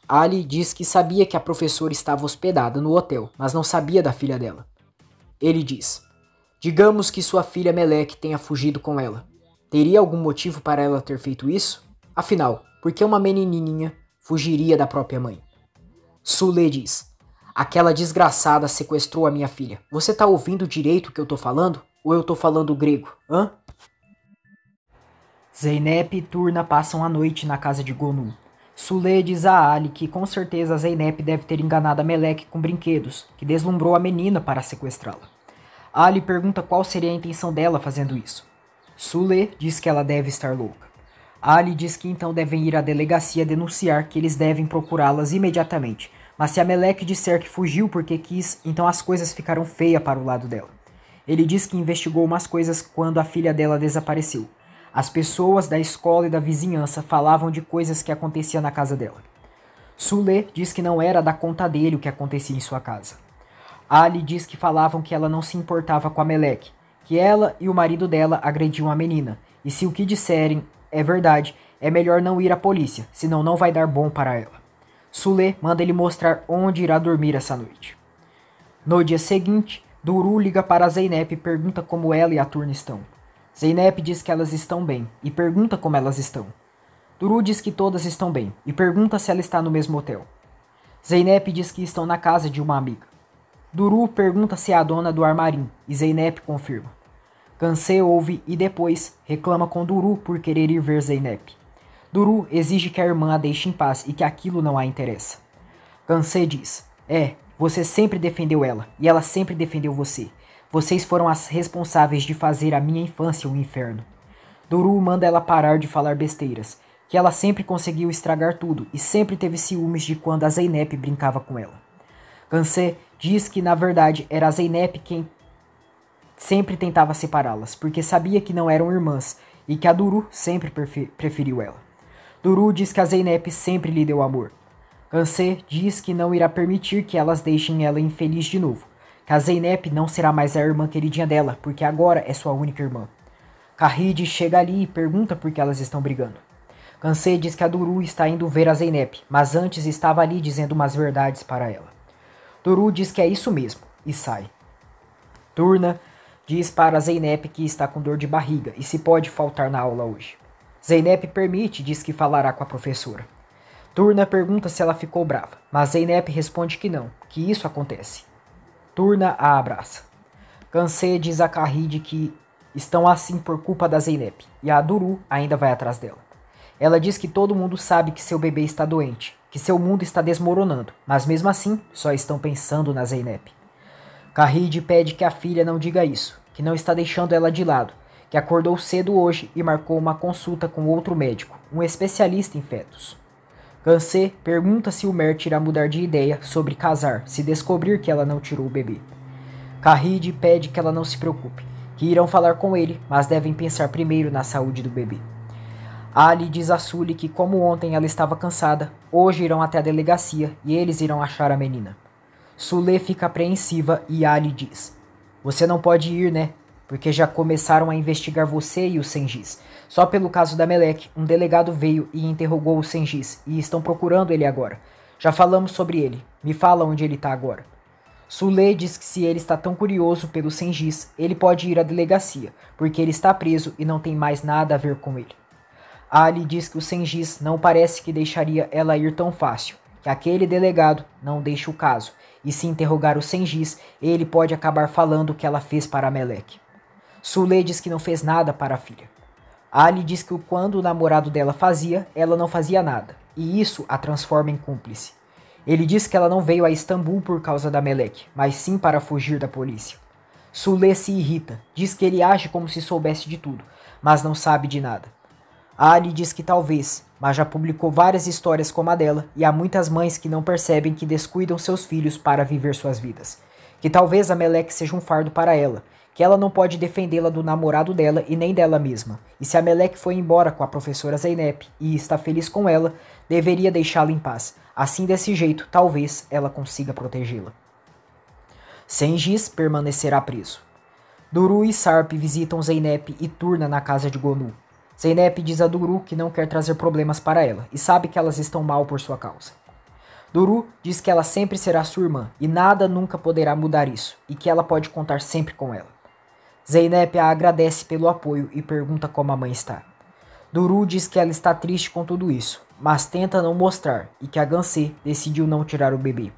Ali diz que sabia que a professora estava hospedada no hotel, mas não sabia da filha dela. Ele diz: digamos que sua filha Melek tenha fugido com ela. Teria algum motivo para ela ter feito isso? Afinal, por que uma menininha fugiria da própria mãe? Sule diz: aquela desgraçada sequestrou a minha filha. Você tá ouvindo direito o que eu tô falando? Ou eu tô falando grego, hã? Zeynep e Turna passam a noite na casa de Gonu. Sule diz a Ali que com certeza Zeynep deve ter enganado a Melek com brinquedos, que deslumbrou a menina para sequestrá-la. Ali pergunta qual seria a intenção dela fazendo isso. Sule diz que ela deve estar louca. Ali diz que então devem ir à delegacia denunciar que eles devem procurá-las imediatamente, mas se a Melek disser que fugiu porque quis, então as coisas ficaram feias para o lado dela. Ele diz que investigou umas coisas quando a filha dela desapareceu. As pessoas da escola e da vizinhança falavam de coisas que aconteciam na casa dela. Sule diz que não era da conta dele o que acontecia em sua casa. Ali diz que falavam que ela não se importava com a Melek, que ela e o marido dela agrediam a menina, e se o que disserem é verdade, é melhor não ir à polícia, senão não vai dar bom para ela. Sule manda ele mostrar onde irá dormir essa noite. No dia seguinte, Duru liga para Zeynep e pergunta como ela e a Turna estão. Zeynep diz que elas estão bem e pergunta como elas estão. Duru diz que todas estão bem e pergunta se ela está no mesmo hotel. Zeynep diz que estão na casa de uma amiga. Duru pergunta se é a dona do armarim e Zeynep confirma. Kanse ouve e depois reclama com Duru por querer ir ver Zeynep. Duru exige que a irmã a deixe em paz e que aquilo não a interessa. Kanse diz: você sempre defendeu ela e ela sempre defendeu você. Vocês foram as responsáveis de fazer a minha infância um inferno. Duru manda ela parar de falar besteiras, que ela sempre conseguiu estragar tudo e sempre teve ciúmes de quando a Zeynep brincava com ela. Kanse diz que na verdade era a Zeynep quem sempre tentava separá-las, porque sabia que não eram irmãs e que a Duru sempre preferiu ela. Duru diz que a Zeynep sempre lhe deu amor. Kanse diz que não irá permitir que elas deixem ela infeliz de novo, que a Zeynep não será mais a irmã queridinha dela, porque agora é sua única irmã. Kahid chega ali e pergunta por que elas estão brigando. Kanse diz que a Duru está indo ver a Zeynep, mas antes estava ali dizendo umas verdades para ela. Duru diz que é isso mesmo e sai. Turna diz para Zeynep que está com dor de barriga e se pode faltar na aula hoje. Zeynep permite e diz que falará com a professora. Turna pergunta se ela ficou brava, mas Zeynep responde que não, que isso acontece. Turna a abraça. Kansé diz a Kahide que estão assim por culpa da Zeynep, e a Duru ainda vai atrás dela. Ela diz que todo mundo sabe que seu bebê está doente, que seu mundo está desmoronando, mas mesmo assim só estão pensando na Zeynep. Kahide pede que a filha não diga isso, que não está deixando ela de lado, que acordou cedo hoje e marcou uma consulta com outro médico, um especialista em fetos. Kansé pergunta se o Mert irá mudar de ideia sobre casar se descobrir que ela não tirou o bebê. Kahide pede que ela não se preocupe, que irão falar com ele, mas devem pensar primeiro na saúde do bebê. Ali diz a Sully que como ontem ela estava cansada, hoje irão até a delegacia e eles irão achar a menina. Sully fica apreensiva e Ali diz: "Você não pode ir, né? Porque já começaram a investigar você e o Sengiz. Só pelo caso da Melek, um delegado veio e interrogou o Sengiz e estão procurando ele agora. Já falamos sobre ele. Me fala onde ele está agora." Sully diz que se ele está tão curioso pelo Sengiz, ele pode ir à delegacia, porque ele está preso e não tem mais nada a ver com ele. Ali diz que o Sengiz não parece que deixaria ela ir tão fácil, que aquele delegado não deixa o caso, e se interrogar o Sengiz, ele pode acabar falando o que ela fez para a Melek. Sully diz que não fez nada para a filha. Ali diz que quando o namorado dela fazia, ela não fazia nada, e isso a transforma em cúmplice. Ele diz que ela não veio a Istambul por causa da Melek, mas sim para fugir da polícia. Sully se irrita, diz que ele age como se soubesse de tudo, mas não sabe de nada. Ali diz que talvez, mas já publicou várias histórias como a dela, e há muitas mães que não percebem que descuidam seus filhos para viver suas vidas. Que talvez a Melek seja um fardo para ela, que ela não pode defendê-la do namorado dela e nem dela mesma. E se a Melek foi embora com a professora Zeynep e está feliz com ela, deveria deixá-la em paz. Assim, desse jeito, talvez ela consiga protegê-la. Sengiz permanecerá preso. Duru e Sarp visitam Zeynep e Turna na casa de Gonu. Zeynep diz a Duru que não quer trazer problemas para ela e sabe que elas estão mal por sua causa. Duru diz que ela sempre será sua irmã e nada nunca poderá mudar isso e que ela pode contar sempre com ela. Zeynep a agradece pelo apoio e pergunta como a mãe está. Duru diz que ela está triste com tudo isso, mas tenta não mostrar e que a Kansé decidiu não tirar o bebê.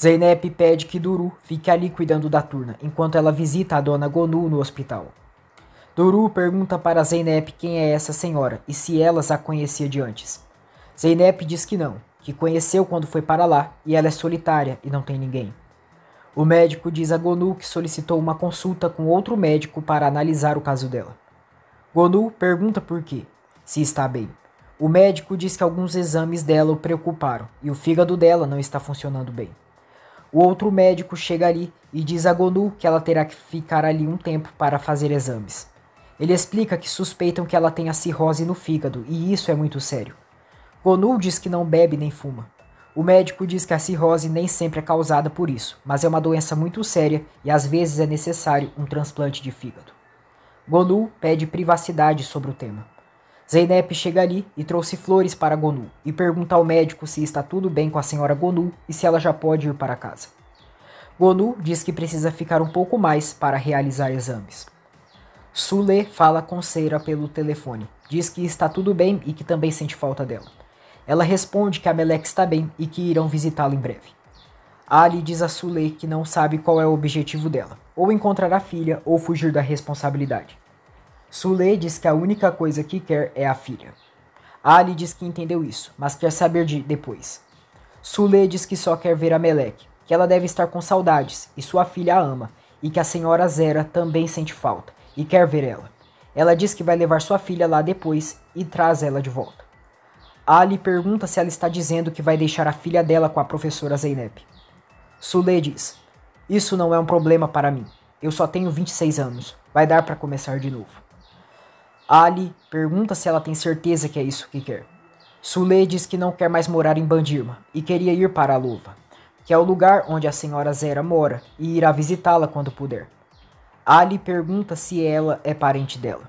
Zeynep pede que Duru fique ali cuidando da Turna enquanto ela visita a dona Gonu no hospital. Duru pergunta para Zeynep quem é essa senhora e se elas a conhecia de antes. Zeynep diz que não, que conheceu quando foi para lá e ela é solitária e não tem ninguém. O médico diz a Gonu que solicitou uma consulta com outro médico para analisar o caso dela. Gonu pergunta por quê, se está bem. O médico diz que alguns exames dela o preocuparam e o fígado dela não está funcionando bem. O outro médico chega ali e diz a Gonu que ela terá que ficar ali um tempo para fazer exames. Ele explica que suspeitam que ela tenha cirrose no fígado e isso é muito sério. Gonu diz que não bebe nem fuma. O médico diz que a cirrose nem sempre é causada por isso, mas é uma doença muito séria e às vezes é necessário um transplante de fígado. Gonu pede privacidade sobre o tema. Zeynep chega ali e trouxe flores para Gonu e pergunta ao médico se está tudo bem com a senhora Gonu e se ela já pode ir para casa. Gonu diz que precisa ficar um pouco mais para realizar exames. Sully fala com Seira pelo telefone, diz que está tudo bem e que também sente falta dela. Ela responde que a Melek está bem e que irão visitá-la em breve. Ali diz a Sully que não sabe qual é o objetivo dela, ou encontrar a filha ou fugir da responsabilidade. Sully diz que a única coisa que quer é a filha. Ali diz que entendeu isso, mas quer saber de depois. Sully diz que só quer ver a Melek, que ela deve estar com saudades e sua filha a ama, e que a senhora Zera também sente falta e quer ver ela. Ela diz que vai levar sua filha lá depois e traz ela de volta. Ali pergunta se ela está dizendo que vai deixar a filha dela com a professora Zeynep. Sully diz: "Isso não é um problema para mim. Eu só tenho 26 anos. Vai dar para começar de novo." Ali pergunta se ela tem certeza que é isso que quer. Sully diz que não quer mais morar em Bandirma e queria ir para a Luva, que é o lugar onde a senhora Zera mora, e irá visitá-la quando puder. Ali pergunta se ela é parente dela.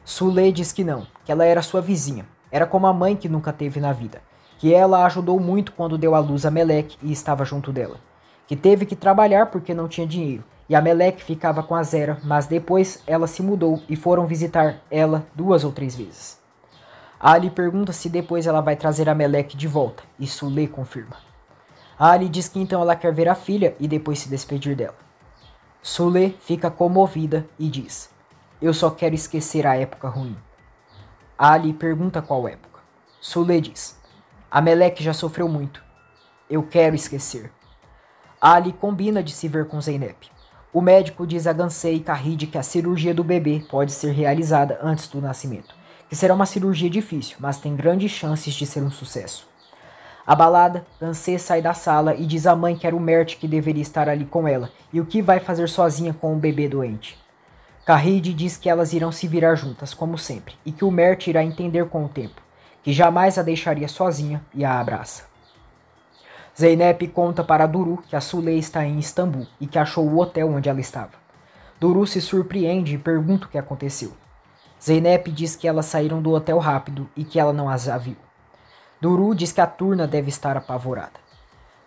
Sully diz que não, que ela era sua vizinha. Era como a mãe que nunca teve na vida, que ela a ajudou muito quando deu à luz a Melek e estava junto dela, que teve que trabalhar porque não tinha dinheiro, e a Melek ficava com a Zera, mas depois ela se mudou e foram visitar ela 2 ou 3 vezes. Ali pergunta se depois ela vai trazer a Meleque de volta, e Sule confirma. Ali diz que então ela quer ver a filha e depois se despedir dela. Sule fica comovida e diz: eu só quero esquecer a época ruim. Ali pergunta qual época. Sule diz: a Meleque já sofreu muito. Eu quero esquecer. Ali combina de se ver com Zeynep. O médico diz a Gansé e Kahide que a cirurgia do bebê pode ser realizada antes do nascimento, que será uma cirurgia difícil, mas tem grandes chances de ser um sucesso. Abalada, Gansé sai da sala e diz à mãe que era o Mert que deveria estar ali com ela e o que vai fazer sozinha com o bebê doente. Kahide diz que elas irão se virar juntas, como sempre, e que o Mert irá entender com o tempo, que jamais a deixaria sozinha e a abraça. Zeynep conta para Duru que a Sule está em Istambul e que achou o hotel onde ela estava. Duru se surpreende e pergunta o que aconteceu. Zeynep diz que elas saíram do hotel rápido e que ela não as viu. Duru diz que a Turna deve estar apavorada.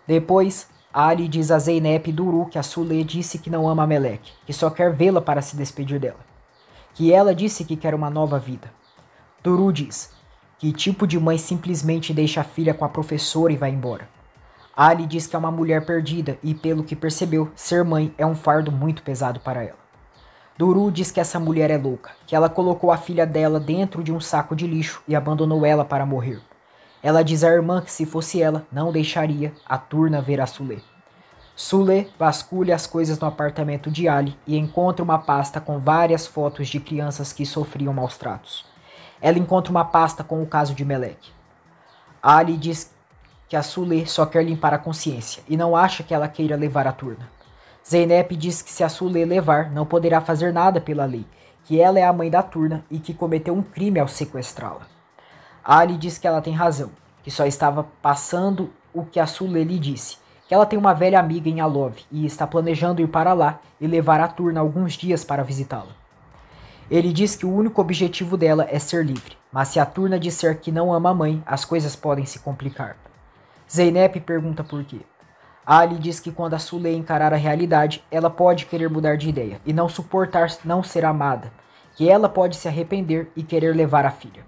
Depois, Ali diz a Zeynep e Duru que a Sule disse que não ama a Meleque, que só quer vê-la para se despedir dela. Que ela disse que quer uma nova vida. Duru diz: que tipo de mãe simplesmente deixa a filha com a professora e vai embora? Ali diz que é uma mulher perdida e, pelo que percebeu, ser mãe é um fardo muito pesado para ela. Duru diz que essa mulher é louca, que ela colocou a filha dela dentro de um saco de lixo e abandonou ela para morrer. Ela diz à irmã que se fosse ela, não deixaria a Turna ver a Sule. Sule vasculha as coisas no apartamento de Ali e encontra uma pasta com várias fotos de crianças que sofriam maus tratos. Ela encontra uma pasta com o caso de Meleque. Ali diz que a Sule só quer limpar a consciência e não acha que ela queira levar a Turna. Zeynep diz que se a Sule levar, não poderá fazer nada pela lei, que ela é a mãe da Turna e que cometeu um crime ao sequestrá-la. Ali diz que ela tem razão, que só estava passando o que a Sule lhe disse, que ela tem uma velha amiga em Alov e está planejando ir para lá e levar a Turna alguns dias para visitá-la. Ele diz que o único objetivo dela é ser livre, mas se a Turna disser que não ama a mãe, as coisas podem se complicar. Zeynep pergunta por quê. Ali diz que quando a Sule encarar a realidade, ela pode querer mudar de ideia e não suportar não ser amada, que ela pode se arrepender e querer levar a filha.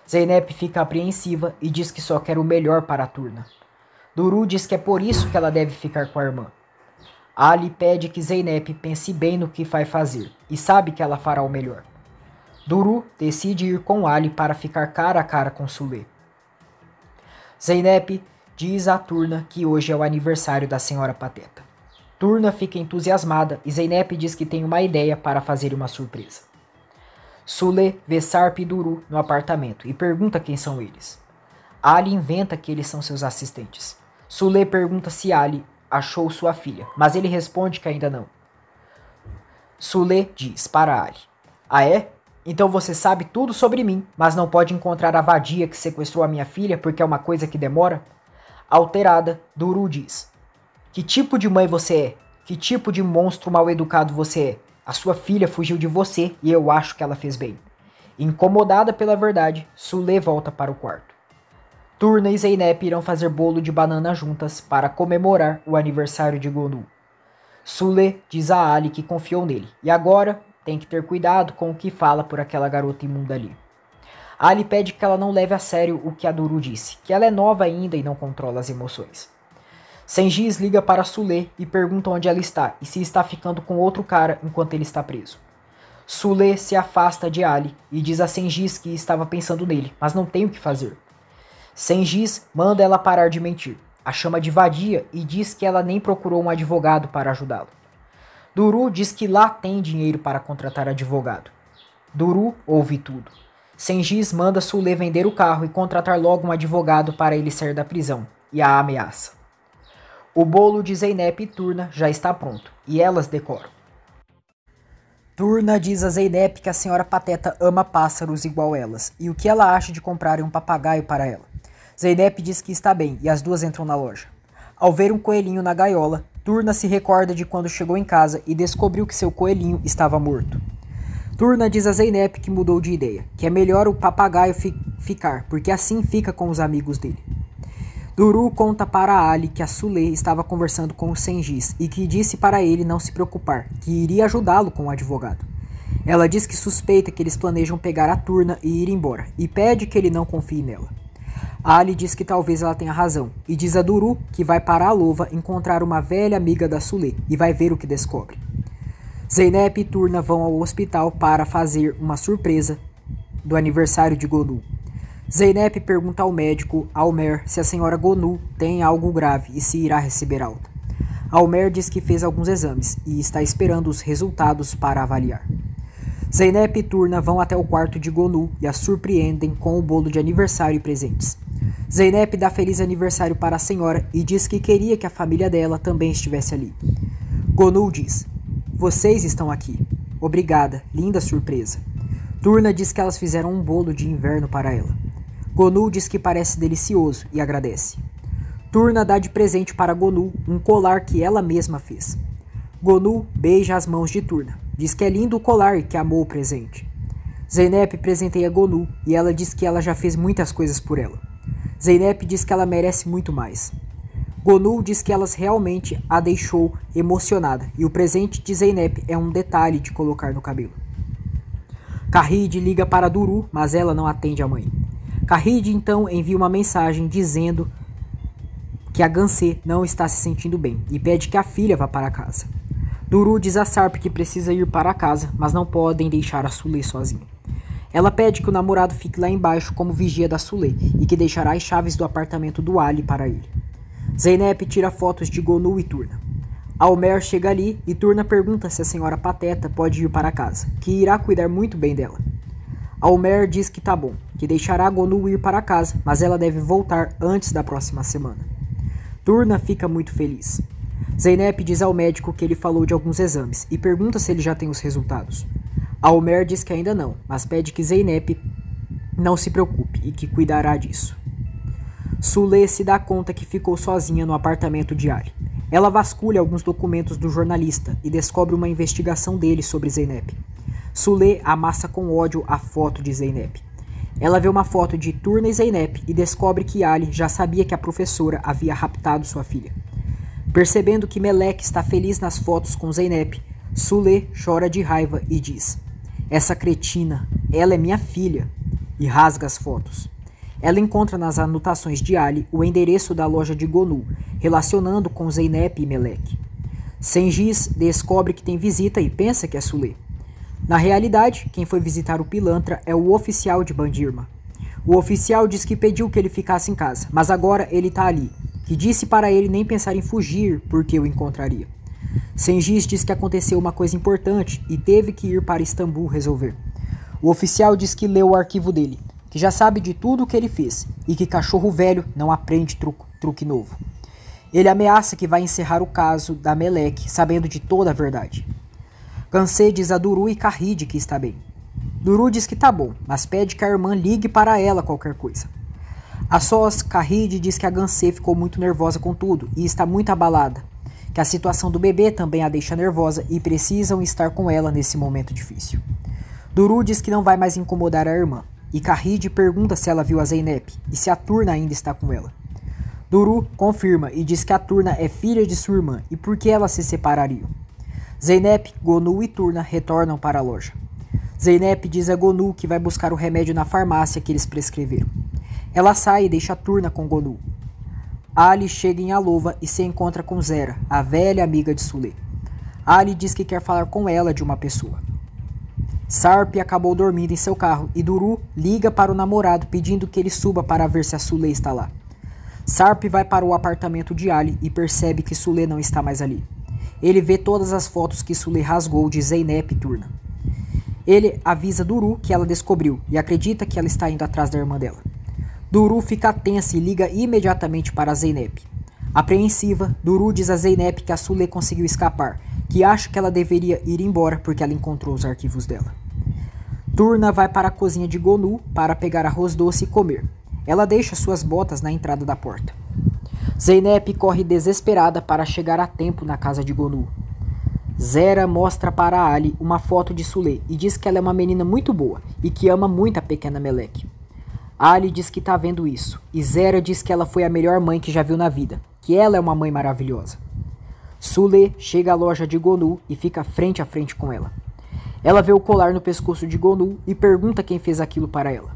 Zeynep fica apreensiva e diz que só quer o melhor para a Turna. Duru diz que é por isso que ela deve ficar com a irmã. Ali pede que Zeynep pense bem no que vai fazer e sabe que ela fará o melhor. Duru decide ir com Ali para ficar cara a cara com Sule. Zeynep diz a Turna que hoje é o aniversário da Senhora Pateta. Turna fica entusiasmada e Zeynep diz que tem uma ideia para fazer uma surpresa. Sule vê Sarp e Duru no apartamento e pergunta quem são eles. Ali inventa que eles são seus assistentes. Sule pergunta se Ali achou sua filha, mas ele responde que ainda não. Sule diz para Ali: ah é? Então você sabe tudo sobre mim, mas não pode encontrar a vadia que sequestrou a minha filha porque é uma coisa que demora? Alterada, Duru diz: que tipo de mãe você é? Que tipo de monstro mal educado você é? A sua filha fugiu de você e eu acho que ela fez bem. Incomodada pela verdade, Sule volta para o quarto. Turna e Zeynep irão fazer bolo de banana juntas para comemorar o aniversário de Gonu. Sule diz a Ali que confiou nele e agora tem que ter cuidado com o que fala por aquela garota imunda ali. Ali pede que ela não leve a sério o que a Duru disse, que ela é nova ainda e não controla as emoções. Sengiz liga para Sule e pergunta onde ela está e se está ficando com outro cara enquanto ele está preso. Sule se afasta de Ali e diz a Sengiz que estava pensando nele, mas não tem o que fazer. Sengiz manda ela parar de mentir, a chama de vadia e diz que ela nem procurou um advogado para ajudá-lo. Duru diz que lá tem dinheiro para contratar advogado. Duru ouve tudo. Sengiz manda Sule vender o carro e contratar logo um advogado para ele sair da prisão, e a ameaça. O bolo de Zeynep e Turna já está pronto, e elas decoram. Turna diz a Zeynep que a senhora Pateta ama pássaros igual elas, e o que ela acha de comprar um papagaio para ela. Zeynep diz que está bem, e as duas entram na loja. Ao ver um coelhinho na gaiola, Turna se recorda de quando chegou em casa e descobriu que seu coelhinho estava morto. Turna diz a Zeynep que mudou de ideia, que é melhor o papagaio ficar, porque assim fica com os amigos dele. Duru conta para Ali que a Sule estava conversando com o Sengiz e que disse para ele não se preocupar, que iria ajudá-lo com o advogado. Ela diz que suspeita que eles planejam pegar a Turna e ir embora, e pede que ele não confie nela. Ali diz que talvez ela tenha razão, e diz a Duru que vai para a Lova encontrar uma velha amiga da Sule, e vai ver o que descobre. Zeynep e Turna vão ao hospital para fazer uma surpresa do aniversário de Gonu. Zeynep pergunta ao médico, Almer, se a senhora Gonu tem algo grave e se irá receber alta. Almer diz que fez alguns exames e está esperando os resultados para avaliar. Zeynep e Turna vão até o quarto de Gonu e a surpreendem com o bolo de aniversário e presentes. Zeynep dá feliz aniversário para a senhora e diz que queria que a família dela também estivesse ali. Gonu diz, vocês estão aqui. Obrigada, linda surpresa. Turna diz que elas fizeram um bolo de inverno para ela. Gonu diz que parece delicioso e agradece. Turna dá de presente para Gonu um colar que ela mesma fez. Gonu beija as mãos de Turna. Diz que é lindo o colar e que amou o presente. Zeynep presenteia Gonu e ela diz que ela já fez muitas coisas por ela. Zeynep diz que ela merece muito mais. Gonu diz que elas realmente a deixou emocionada e o presente de Zeynep é um detalhe de colocar no cabelo. Kahid liga para Duru, mas ela não atende a mãe. Kahid então envia uma mensagem dizendo que a Gansé não está se sentindo bem e pede que a filha vá para casa. Duru diz a Sarp que precisa ir para casa, mas não podem deixar a Sule sozinha. Ela pede que o namorado fique lá embaixo como vigia da Sule e que deixará as chaves do apartamento do Ali para ele. Zeynep tira fotos de Gonu e Turna. Almer chega ali e Turna pergunta se a senhora Pateta pode ir para casa, que irá cuidar muito bem dela. Almer diz que tá bom, que deixará Gonu ir para casa, mas ela deve voltar antes da próxima semana. Turna fica muito feliz. Zeynep diz ao médico que ele falou de alguns exames e pergunta se ele já tem os resultados. Almer diz que ainda não, mas pede que Zeynep não se preocupe e que cuidará disso. Sule se dá conta que ficou sozinha no apartamento de Ali. Ela vasculha alguns documentos do jornalista e descobre uma investigação dele sobre Zeynep. Sule amassa com ódio a foto de Zeynep. Ela vê uma foto de Turna e Zeynep e descobre que Ali já sabia que a professora havia raptado sua filha. Percebendo que Melek está feliz nas fotos com Zeynep, Sule chora de raiva e diz: essa cretina, ela é minha filha, e rasga as fotos. Ela encontra nas anotações de Ali o endereço da loja de Gonu, relacionando com Zeynep e Melek. Sengiz descobre que tem visita e pensa que é Sule. Na realidade, quem foi visitar o pilantra é o oficial de Bandirma. O oficial diz que pediu que ele ficasse em casa, mas agora ele tá ali, que disse para ele nem pensar em fugir porque o encontraria. Sengiz diz que aconteceu uma coisa importante e teve que ir para Istambul resolver. O oficial diz que leu o arquivo dele, que já sabe de tudo o que ele fez e que cachorro velho não aprende truque novo. Ele ameaça que vai encerrar o caso da Melek, sabendo de toda a verdade. Gansé diz a Duru e Kahid que está bem. Duru diz que tá bom, mas pede que a irmã ligue para ela qualquer coisa. A sós, Kahid diz que a Gansé ficou muito nervosa com tudo e está muito abalada, que a situação do bebê também a deixa nervosa e precisam estar com ela nesse momento difícil. Duru diz que não vai mais incomodar a irmã, e Kahid pergunta se ela viu a Zeynep e se a Turna ainda está com ela. Duru confirma e diz que a Turna é filha de sua irmã e por que elas se separariam. Zeynep, Gonu e Turna retornam para a loja. Zeynep diz a Gonu que vai buscar o remédio na farmácia que eles prescreveram. Ela sai e deixa a Turna com Gonu. Ali chega em Alova e se encontra com Zera, a velha amiga de Sule. Ali diz que quer falar com ela de uma pessoa. Sarp acabou dormindo em seu carro e Duru liga para o namorado pedindo que ele suba para ver se a Sule está lá. Sarp vai para o apartamento de Ali e percebe que Sule não está mais ali. Ele vê todas as fotos que Sule rasgou de Zeynep e Turna. Ele avisa Duru que ela descobriu e acredita que ela está indo atrás da irmã dela. Duru fica tensa e liga imediatamente para Zeynep. Apreensiva, Duru diz a Zeynep que a Sule conseguiu escapar, que acha que ela deveria ir embora porque ela encontrou os arquivos dela. Turna vai para a cozinha de Gonu para pegar arroz doce e comer. Ela deixa suas botas na entrada da porta. Zeynep corre desesperada para chegar a tempo na casa de Gonu. Zera mostra para Ali uma foto de Sule e diz que ela é uma menina muito boa e que ama muito a pequena Melek. Ali diz que tá vendo isso e Zera diz que ela foi a melhor mãe que já viu na vida, que ela é uma mãe maravilhosa. Sule chega à loja de Gonu e fica frente a frente com ela. Ela vê o colar no pescoço de Gonu e pergunta quem fez aquilo para ela.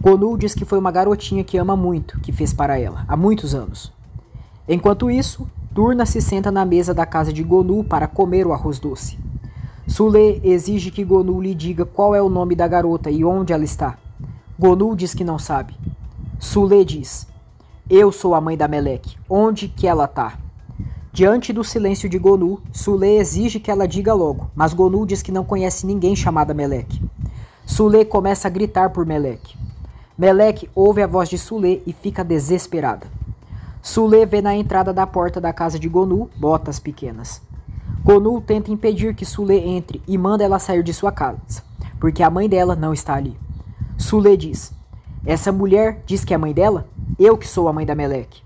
Gonu diz que foi uma garotinha que ama muito que fez para ela, há muitos anos. Enquanto isso, Turna se senta na mesa da casa de Gonu para comer o arroz doce. Sule exige que Gonu lhe diga qual é o nome da garota e onde ela está. Gonu diz que não sabe. Sule diz: "Eu sou a mãe da Melek. Onde que ela tá?" Diante do silêncio de Gonu, Sule exige que ela diga logo, mas Gonu diz que não conhece ninguém chamada Melek. Sule começa a gritar por Melek. Melek ouve a voz de Sule e fica desesperada. Sule vê na entrada da porta da casa de Gonu botas pequenas. Gonu tenta impedir que Sule entre e manda ela sair de sua casa, porque a mãe dela não está ali. Sule diz: "Essa mulher diz que é mãe dela? Eu que sou a mãe da Melek."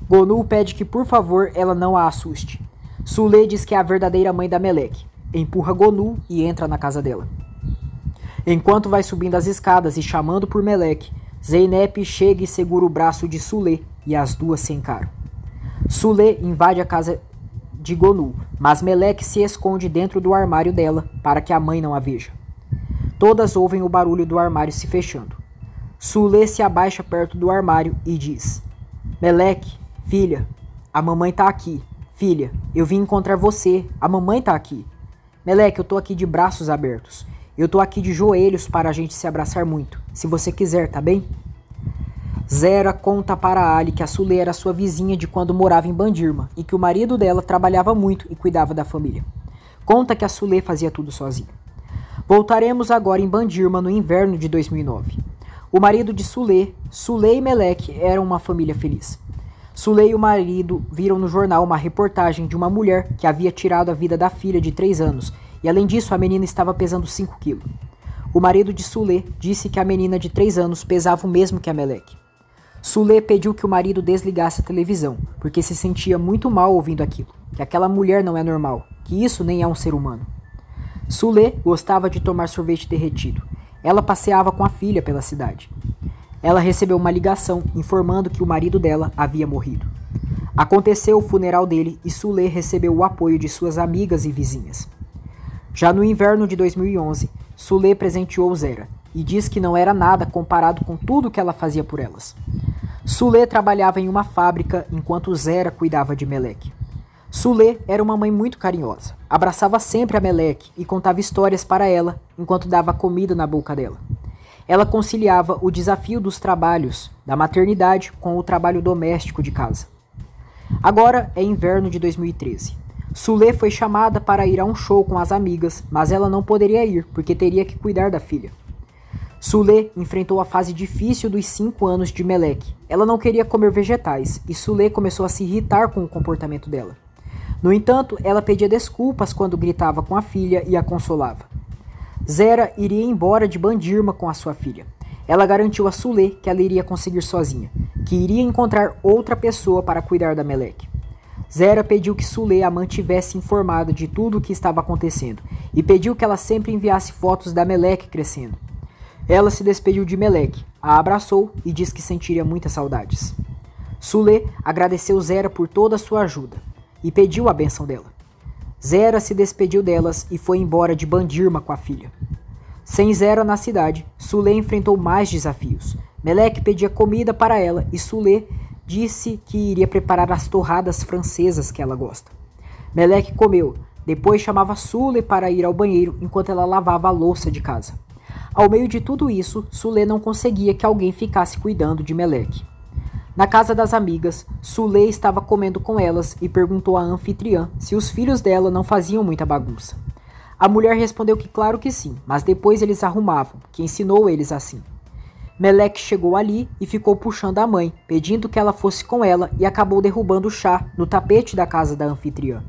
Gonu pede que por favor ela não a assuste. Sule diz que é a verdadeira mãe da Melek, empurra Gonu e entra na casa dela. Enquanto vai subindo as escadas e chamando por Melek, Zeynep chega e segura o braço de Sule e as duas se encaram. Sule invade a casa de Gonu, mas Melek se esconde dentro do armário dela para que a mãe não a veja. Todas ouvem o barulho do armário se fechando. Sule se abaixa perto do armário e diz: "Melek, filha, a mamãe tá aqui. Filha, eu vim encontrar você, a mamãe tá aqui. Melek, eu tô aqui de braços abertos. Eu tô aqui de joelhos para a gente se abraçar muito, se você quiser, tá bem?" Zera conta para Ali que a Sule era sua vizinha de quando morava em Bandirma e que o marido dela trabalhava muito e cuidava da família. Conta que a Sule fazia tudo sozinha. Voltaremos agora em Bandirma no inverno de 2009. O marido de Sule e Melek eram uma família feliz. Sule e o marido viram no jornal uma reportagem de uma mulher que havia tirado a vida da filha de 3 anos e além disso a menina estava pesando 5 quilos. O marido de Sule disse que a menina de 3 anos pesava o mesmo que a Melek. Sule pediu que o marido desligasse a televisão, porque se sentia muito mal ouvindo aquilo, que aquela mulher não é normal, que isso nem é um ser humano. Sule gostava de tomar sorvete derretido. Ela passeava com a filha pela cidade. Ela recebeu uma ligação informando que o marido dela havia morrido. Aconteceu o funeral dele e Sule recebeu o apoio de suas amigas e vizinhas. Já no inverno de 2011, Sule presenteou Zera e diz que não era nada comparado com tudo que ela fazia por elas. Sule trabalhava em uma fábrica enquanto Zera cuidava de Melek. Sule era uma mãe muito carinhosa, abraçava sempre a Melek e contava histórias para ela enquanto dava comida na boca dela. Ela conciliava o desafio dos trabalhos da maternidade com o trabalho doméstico de casa. Agora é inverno de 2013. Sule foi chamada para ir a um show com as amigas, mas ela não poderia ir porque teria que cuidar da filha. Sule enfrentou a fase difícil dos 5 anos de Melek. Ela não queria comer vegetais e Sule começou a se irritar com o comportamento dela. No entanto, ela pedia desculpas quando gritava com a filha e a consolava. Zera iria embora de Bandirma com a sua filha. Ela garantiu a Sule que ela iria conseguir sozinha, que iria encontrar outra pessoa para cuidar da Melek. Zera pediu que Sule a mantivesse informada de tudo o que estava acontecendo e pediu que ela sempre enviasse fotos da Melek crescendo. Ela se despediu de Melek, a abraçou e disse que sentiria muitas saudades. Sule agradeceu Zera por toda a sua ajuda e pediu a bênção dela. Zera se despediu delas e foi embora de Bandirma com a filha. Sem Zera na cidade, Sule enfrentou mais desafios. Melek pedia comida para ela e Sule disse que iria preparar as torradas francesas que ela gosta. Melek comeu, depois chamava Sule para ir ao banheiro enquanto ela lavava a louça de casa. Ao meio de tudo isso, Sule não conseguia que alguém ficasse cuidando de Melek. Na casa das amigas, Sule estava comendo com elas e perguntou à anfitriã se os filhos dela não faziam muita bagunça. A mulher respondeu que claro que sim, mas depois eles arrumavam, que ensinou eles assim. Melek chegou ali e ficou puxando a mãe, pedindo que ela fosse com ela e acabou derrubando o chá no tapete da casa da anfitriã.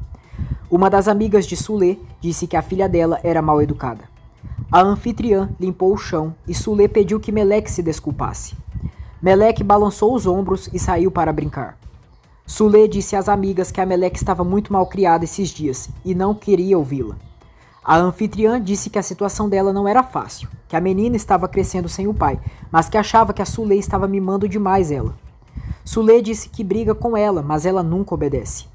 Uma das amigas de Sule disse que a filha dela era mal educada. A anfitriã limpou o chão e Sule pediu que Melek se desculpasse. Melek balançou os ombros e saiu para brincar. Sule disse às amigas que a Melek estava muito mal criada esses dias e não queria ouvi-la. A anfitriã disse que a situação dela não era fácil, que a menina estava crescendo sem o pai, mas que achava que a Sule estava mimando demais ela. Sule disse que briga com ela, mas ela nunca obedece.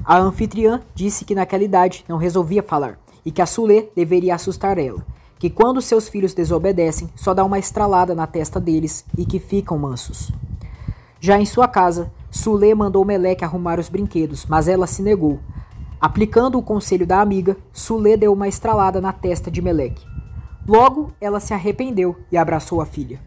A anfitriã disse que naquela idade não resolvia falar e que a Sule deveria assustar ela, que quando seus filhos desobedecem, só dá uma estralada na testa deles e que ficam mansos. Já em sua casa, Sule mandou Meleque arrumar os brinquedos, mas ela se negou. Aplicando o conselho da amiga, Sule deu uma estralada na testa de Meleque. Logo, ela se arrependeu e abraçou a filha.